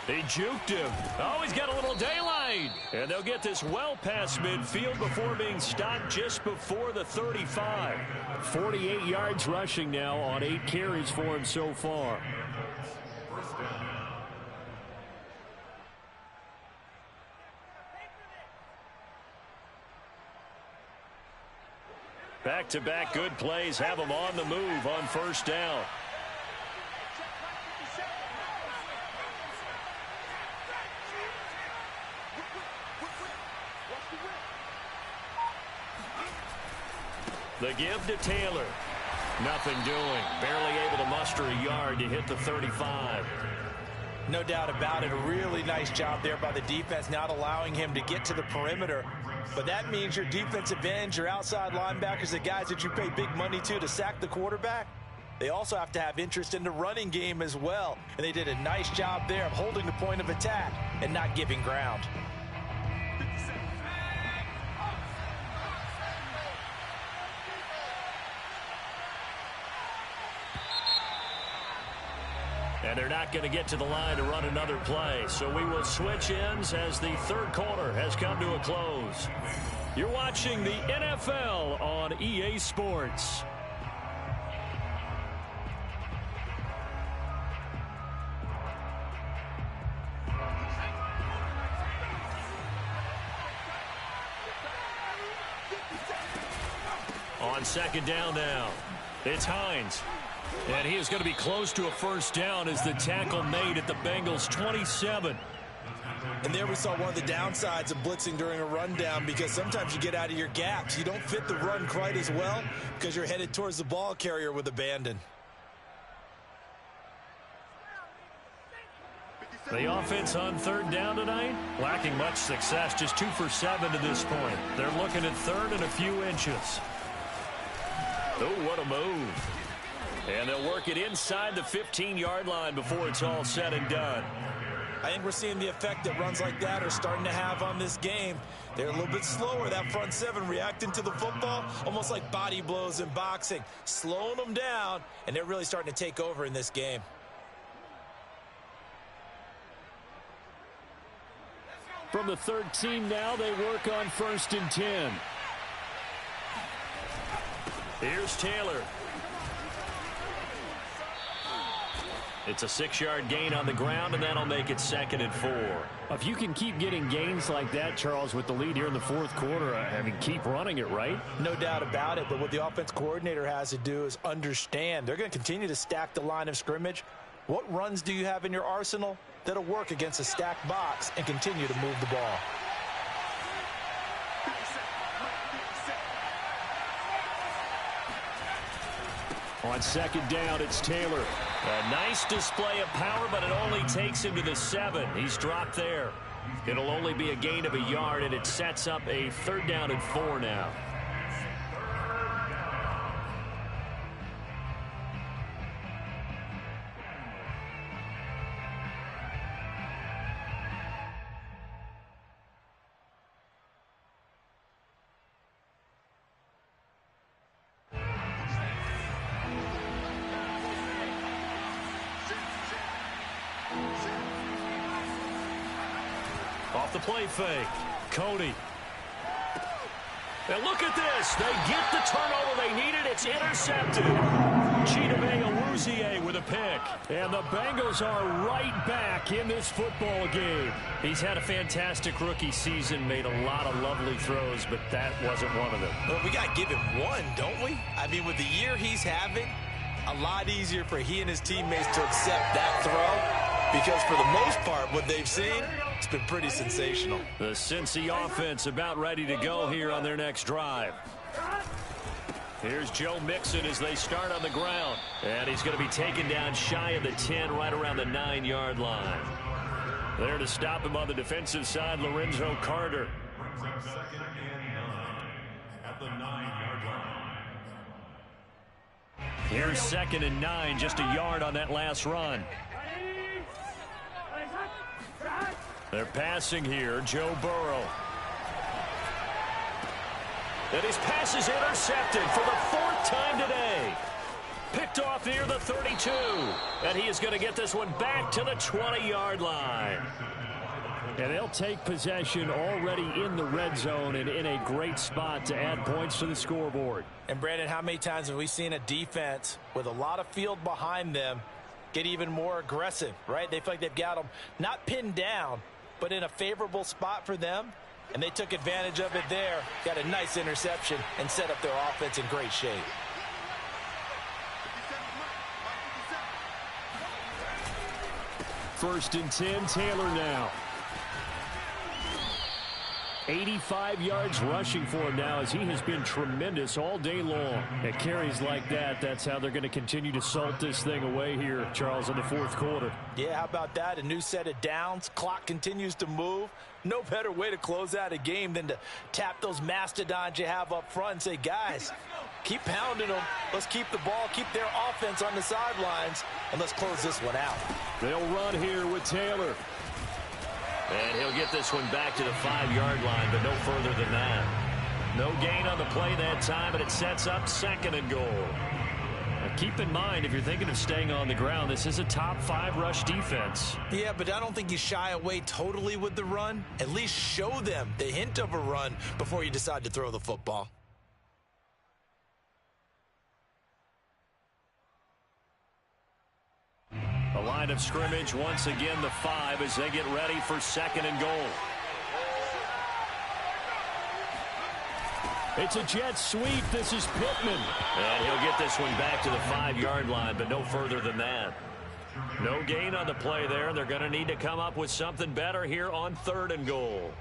He juked him. Oh, he's got a little daylight. And they'll get this well past midfield before being stopped just before the 35. 48 yards rushing now on 8 carries for him so far. Back-to-back good plays have him on the move on first down. The give to Taylor. Nothing doing. Barely able to muster a yard to hit the 35. No doubt about it. A really nice job there by the defense, not allowing him to get to the perimeter. But that means your defensive ends, your outside linebackers, the guys that you pay big money to sack the quarterback, they also have to have interest in the running game as well. And they did a nice job there of holding the point of attack and not giving ground. And they're not going to get to the line to run another play. So we will switch ends as the third quarter has come to a close. You're watching the NFL on EA Sports. On second down now, it's Hines. And he is going to be close to a first down as the tackle made at the Bengals' 27. And there we saw one of the downsides of blitzing during a rundown, because sometimes you get out of your gaps. You don't fit the run quite as well because you're headed towards the ball carrier with abandon. The offense on third down tonight, lacking much success, just 2 for 7 to this point. They're looking at third and a few inches. Oh, what a move. And they'll work it inside the 15-yard line before it's all said and done. I think we're seeing the effect that runs like that are starting to have on this game. They're a little bit slower, that front seven, reacting to the football, almost like body blows in boxing, slowing them down, and they're really starting to take over in this game. From the 13 now, they work on 1st and 10. Here's Taylor. It's a 6-yard gain on the ground, and that'll make it 2nd and 4. If you can keep getting gains like that, Charles, with the lead here in the fourth quarter, I mean, keep running it, right? No doubt about it, but what the offense coordinator has to do is understand. They're going to continue to stack the line of scrimmage. What runs do you have in your arsenal that'll work against a stacked box and continue to move the ball? On second down, it's Taylor. A nice display of power, but it only takes him to the 7. He's dropped there. It'll only be a gain of a yard, and it sets up a 3rd down and 4 now. Off the play fake, Cody. And look at this. They get the turnover they needed. It's intercepted. with a pick. And the Bengals are right back in this football game. He's had a fantastic rookie season, made a lot of lovely throws, but that wasn't one of them. Well, we got to give him one, don't we? I mean, with the year he's having, a lot easier for he and his teammates to accept that throw, because for the most part, what they've seen, it's been pretty sensational. The Cincy offense about ready to go here on their next drive. Here's Joe Mixon as they start on the ground. And he's going to be taken down shy of the 10, right around the 9-yard line. There to stop him on the defensive side, Lorenzo Carter. Brings up 2nd and 9 at the 9-yard line. Here's 2nd and 9, just a yard on that last run. They're passing here, Joe Burrow. And his pass is intercepted for the 4th time today. Picked off near the 32. And he is going to get this one back to the 20-yard line. And they'll take possession already in the red zone and in a great spot to add points to the scoreboard. And, Brandon, how many times have we seen a defense with a lot of field behind them get even more aggressive, right? They feel like they've got them not pinned down, but in a favorable spot for them. And they took advantage of it there, got a nice interception, and set up their offense in great shape. First and 10, Taylor now. 85 yards rushing for him now, as he has been tremendous all day long. At carries like that, that's how they're going to continue to salt this thing away here, Charles, in the 4th quarter. Yeah, how about that? A new set of downs. Clock continues to move. No better way to close out a game than to tap those mastodons you have up front and say, guys, keep pounding them. Let's keep the ball, keep their offense on the sidelines, and let's close this one out. They'll run here with Taylor. And he'll get this one back to the 5-yard line, but no further than that. No gain on the play that time, and it sets up 2nd and goal. Now keep in mind, if you're thinking of staying on the ground, this is a top 5 rush defense. Yeah, but I don't think you shy away totally with the run. At least show them the hint of a run before you decide to throw the football. The line of scrimmage, once again, the 5 as they get ready for 2nd and goal. It's a jet sweep. This is Pittman. And he'll get this one back to the 5-yard line, but no further than that. No gain on the play there. They're going to need to come up with something better here on 3rd and goal.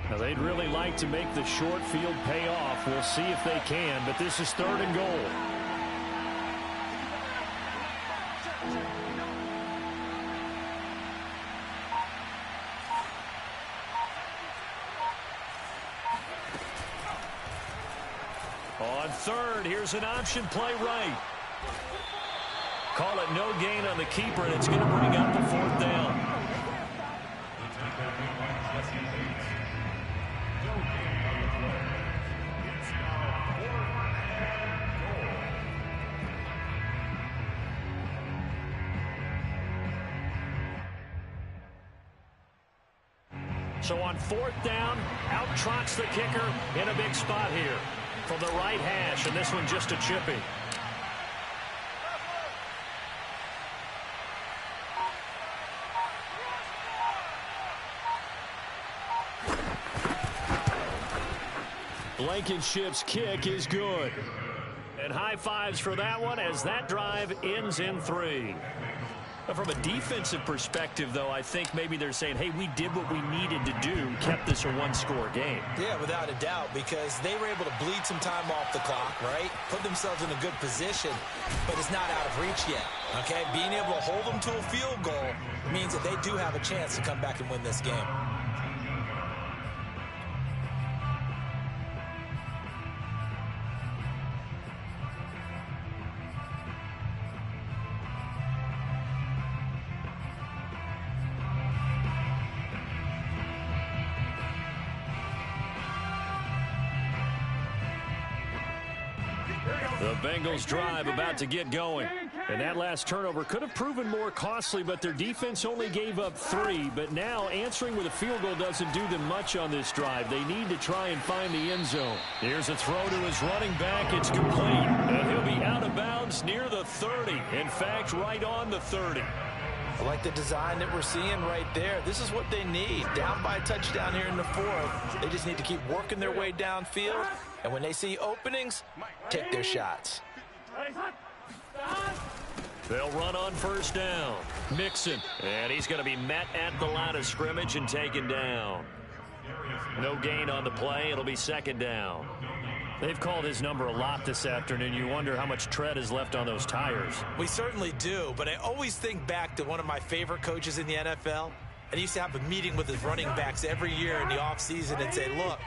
Now, they'd really like to make the short field pay off. We'll see if they can, but this is 3rd and goal. On 3rd, here's an option play right. Call it no gain on the keeper, and it's going to bring up the 4th down. So on 4th down, out trots the kicker in a big spot here from the right hash, and this one just a chippy. Blankenship's kick is good. And high fives for that one as that drive ends in 3. From a defensive perspective, though, I think maybe they're saying, hey, we did what we needed to do, kept this a 1-score game. Yeah, without a doubt, because they were able to bleed some time off the clock, right? Put themselves in a good position, but it's not out of reach yet, okay? Being able to hold them to a field goal means that they do have a chance to come back and win this game. The Bengals drive about to get going. And that last turnover could have proven more costly, but their defense only gave up 3. But now answering with a field goal doesn't do them much on this drive. They need to try and find the end zone. Here's a throw to his running back. It's complete. And he'll be out of bounds near the 30. In fact, right on the 30. I like the design that we're seeing right there. This is what they need. Down by a touchdown here in the 4th. They just need to keep working their way downfield. And when they see openings, take their shots. They'll run on first down. Mixon. And he's going to be met at the line of scrimmage and taken down. No gain on the play. It'll be second down. They've called his number a lot this afternoon. You wonder how much tread is left on those tires. We certainly do, but I always think back to one of my favorite coaches in the NFL. And he used to have a meeting with his running backs every year in the offseason and say, look,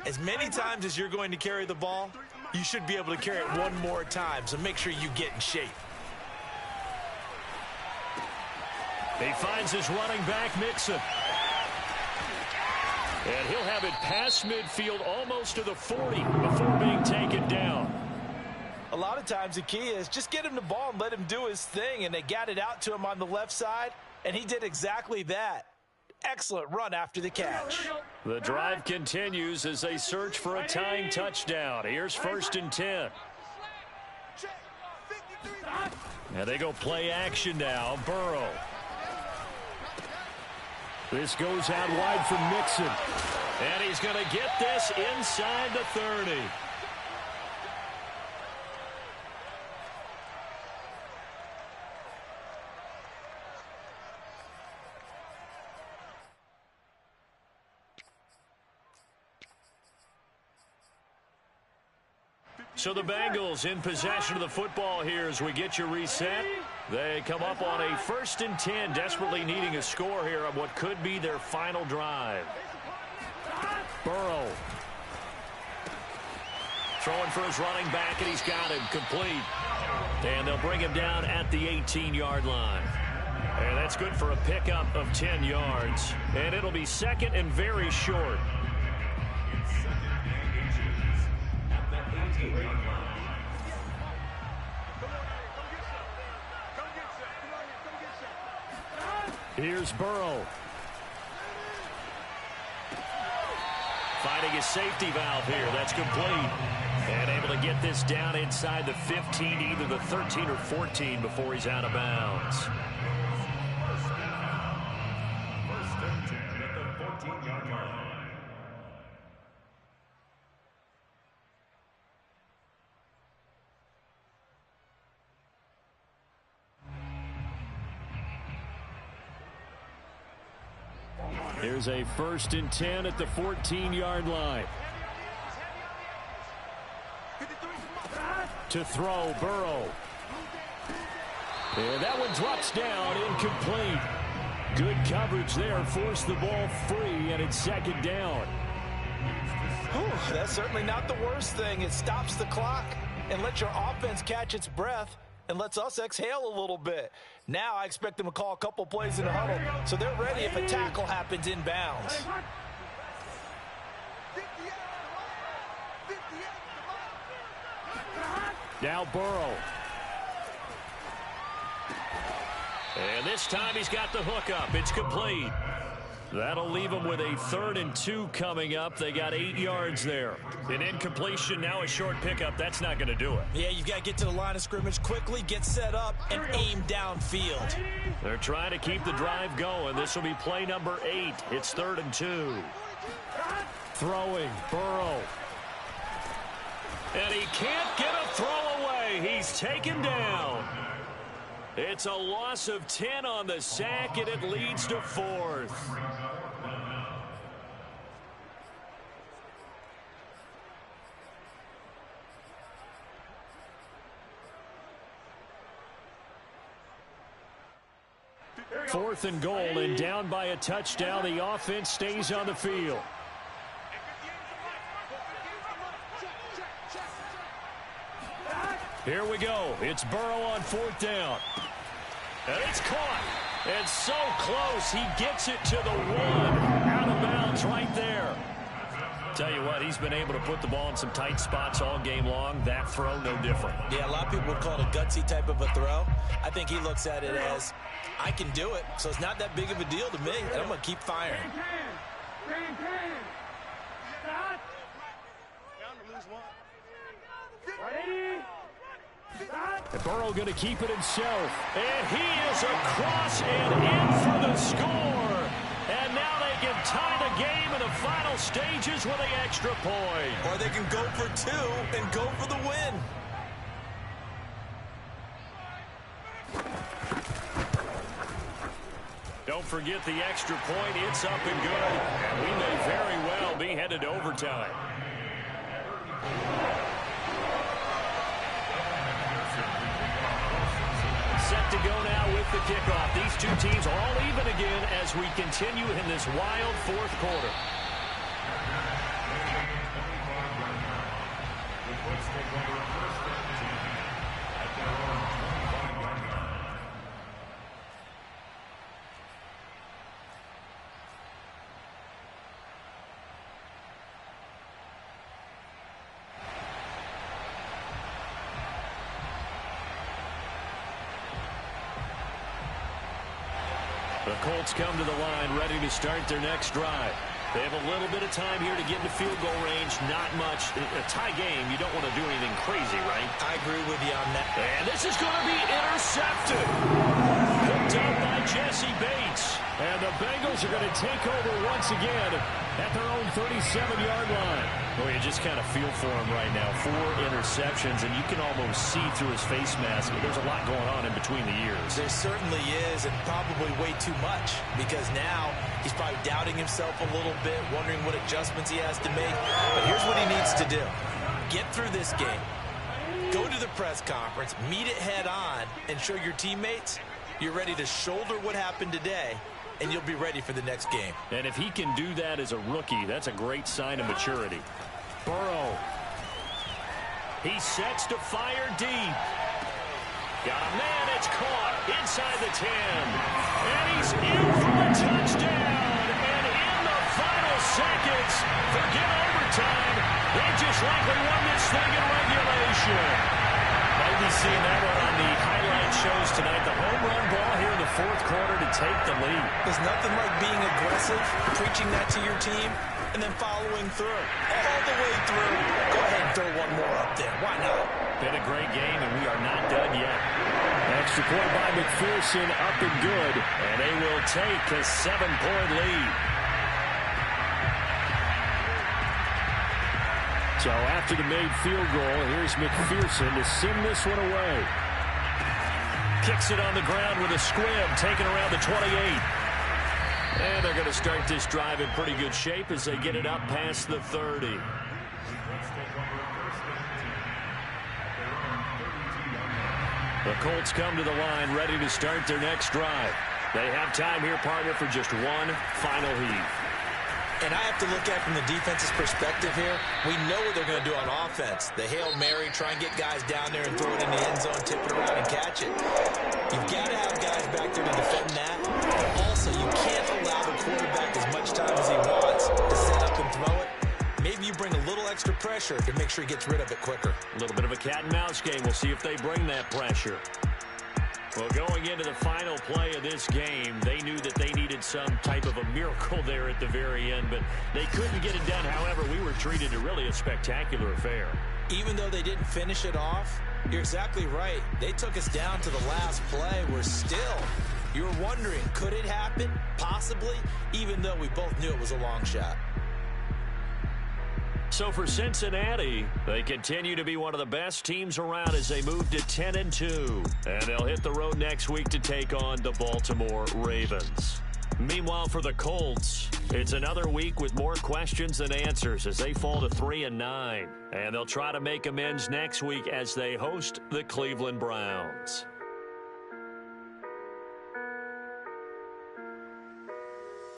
as many times as you're going to carry the ball, you should be able to carry it one more time, so make sure you get in shape. He finds his running back, Mixon. And he'll have it past midfield almost to the 40 before being taken down. A lot of times the key is just get him the ball and let him do his thing, and they got it out to him on the left side, and he did exactly that. Excellent run after the catch. The drive continues as they search for a tying touchdown. Here's 1st and 10. And they go play action now. Burrow. This goes out wide for Mixon. And he's going to get this inside the 30. So the Bengals in possession of the football here as we get you reset. They come up on a 1st and 10, desperately needing a score here on what could be their final drive. Burrow. Throwing for his running back, and he's got him complete. And they'll bring him down at the 18-yard line. And that's good for a pickup of 10 yards. And it'll be 2nd and very short. Here's Burrow. Finding his safety valve here. That's complete. And able to get this down inside the 15, either the 13 or 14 before he's out of bounds. First and 10 at the 14-yard line. Here's a 1st and 10 at the 14-yard line. To throw, Burrow. And that one drops down, incomplete. Good coverage there, forced the ball free, and it's 2nd down. Whew, that's certainly not the worst thing. It stops the clock and lets your offense catch its breath and lets us exhale a little bit. Now I expect them to call a couple plays in the huddle, so they're ready if a tackle happens inbounds. Now Burrow. And this time he's got the hook up. It's complete. That'll leave them with a 3rd and 2 coming up. They got 8 yards there. An incompletion, now a short pickup. That's not going to do it. Yeah, you've got to get to the line of scrimmage quickly, get set up, and aim downfield. They're trying to keep the drive going. This will be play number 8. It's 3rd and 2. Throwing, Burrow. And he can't get a throw away. He's taken down. It's a loss of 10 on the sack, and it leads to 4th. Fourth and goal, and down by a touchdown. The offense stays on the field. Here we go. It's Burrow on 4th down. And it's caught. And so close. He gets it to the 1. Out of bounds right there. Tell you what, he's been able to put the ball in some tight spots all game long. That throw, no different. Yeah, a lot of people would call it a gutsy type of a throw. I think he looks at it as, I can do it, so it's not that big of a deal to me, and I'm going to keep firing. Stop. Ready. And Burrow going to keep it himself. And he is across and in for the score. And now they can tie the game in the final stages with the extra point. Or they can go for two and go for the win. Don't forget the extra point. It's up and good. And we may very well be headed to overtime. Set to go now with the kickoff. These two teams all even again as we continue in this wild fourth quarter. The Colts come to the line, ready to start their next drive. They have a little bit of time here to get into field goal range. Not much. A tie game, you don't want to do anything crazy, right? I agree with you on that. And this is going to be intercepted. Picked up by Jesse Bates. And the Bengals are going to take over once again at their own 37-yard line. Well, you just kind of feel for him right now. 4 interceptions, and you can almost see through his face mask. There's a lot going on in between the ears. There certainly is, and probably way too much, because now he's probably doubting himself a little bit, wondering what adjustments he has to make. But here's what he needs to do. Get through this game. Go to the press conference, meet it head on, and show your teammates you're ready to shoulder what happened today, and you'll be ready for the next game. And if he can do that as a rookie, that's a great sign of maturity. Burrow. He sets to fire deep. Got a man, it's caught inside the 10. And he's in for a touchdown. And in the final seconds, forget overtime. They just likely won this thing in regulation. Might be seeing that one on the highlight shows tonight. The home run ball here in the fourth quarter to take the lead. There's nothing like being aggressive, preaching that to your team, and then following through. All the way through. Go ahead and throw one more up there. Why not? Been a great game, and we are not done yet. Extra point by McPherson, up and good. And they will take a 7-point lead. So after the made field goal, here's McPherson to send this one away. Kicks it on the ground with a squib, taken around the 28. And they're going to start this drive in pretty good shape as they get it up past the 30. The Colts come to the line, ready to start their next drive. They have time here, partner, for just one final heave. And I have to look at it from the defense's perspective here. We know what they're going to do on offense. The Hail Mary, try and get guys down there and throw it in the end zone, tip it around and catch it. You've got to have guys back there to defend that. Also, you can't allow the quarterback as much time as he wants to set up and throw it. Maybe you bring a little extra pressure to make sure he gets rid of it quicker. A little bit of a cat and mouse game. We'll see if they bring that pressure. Well, going into the final play of this game, they knew that they needed some type of a miracle there at the very end, but they couldn't get it done. However, we were treated to really a spectacular affair. Even though they didn't finish it off, you're exactly right. They took us down to the last play. We're still, you were wondering, could it happen? Possibly, even though we both knew it was a long shot. So for Cincinnati, they continue to be one of the best teams around as they move to 10-2. And they'll hit the road next week to take on the Baltimore Ravens. Meanwhile, for the Colts, it's another week with more questions than answers as they fall to 3-9. And they'll try to make amends next week as they host the Cleveland Browns.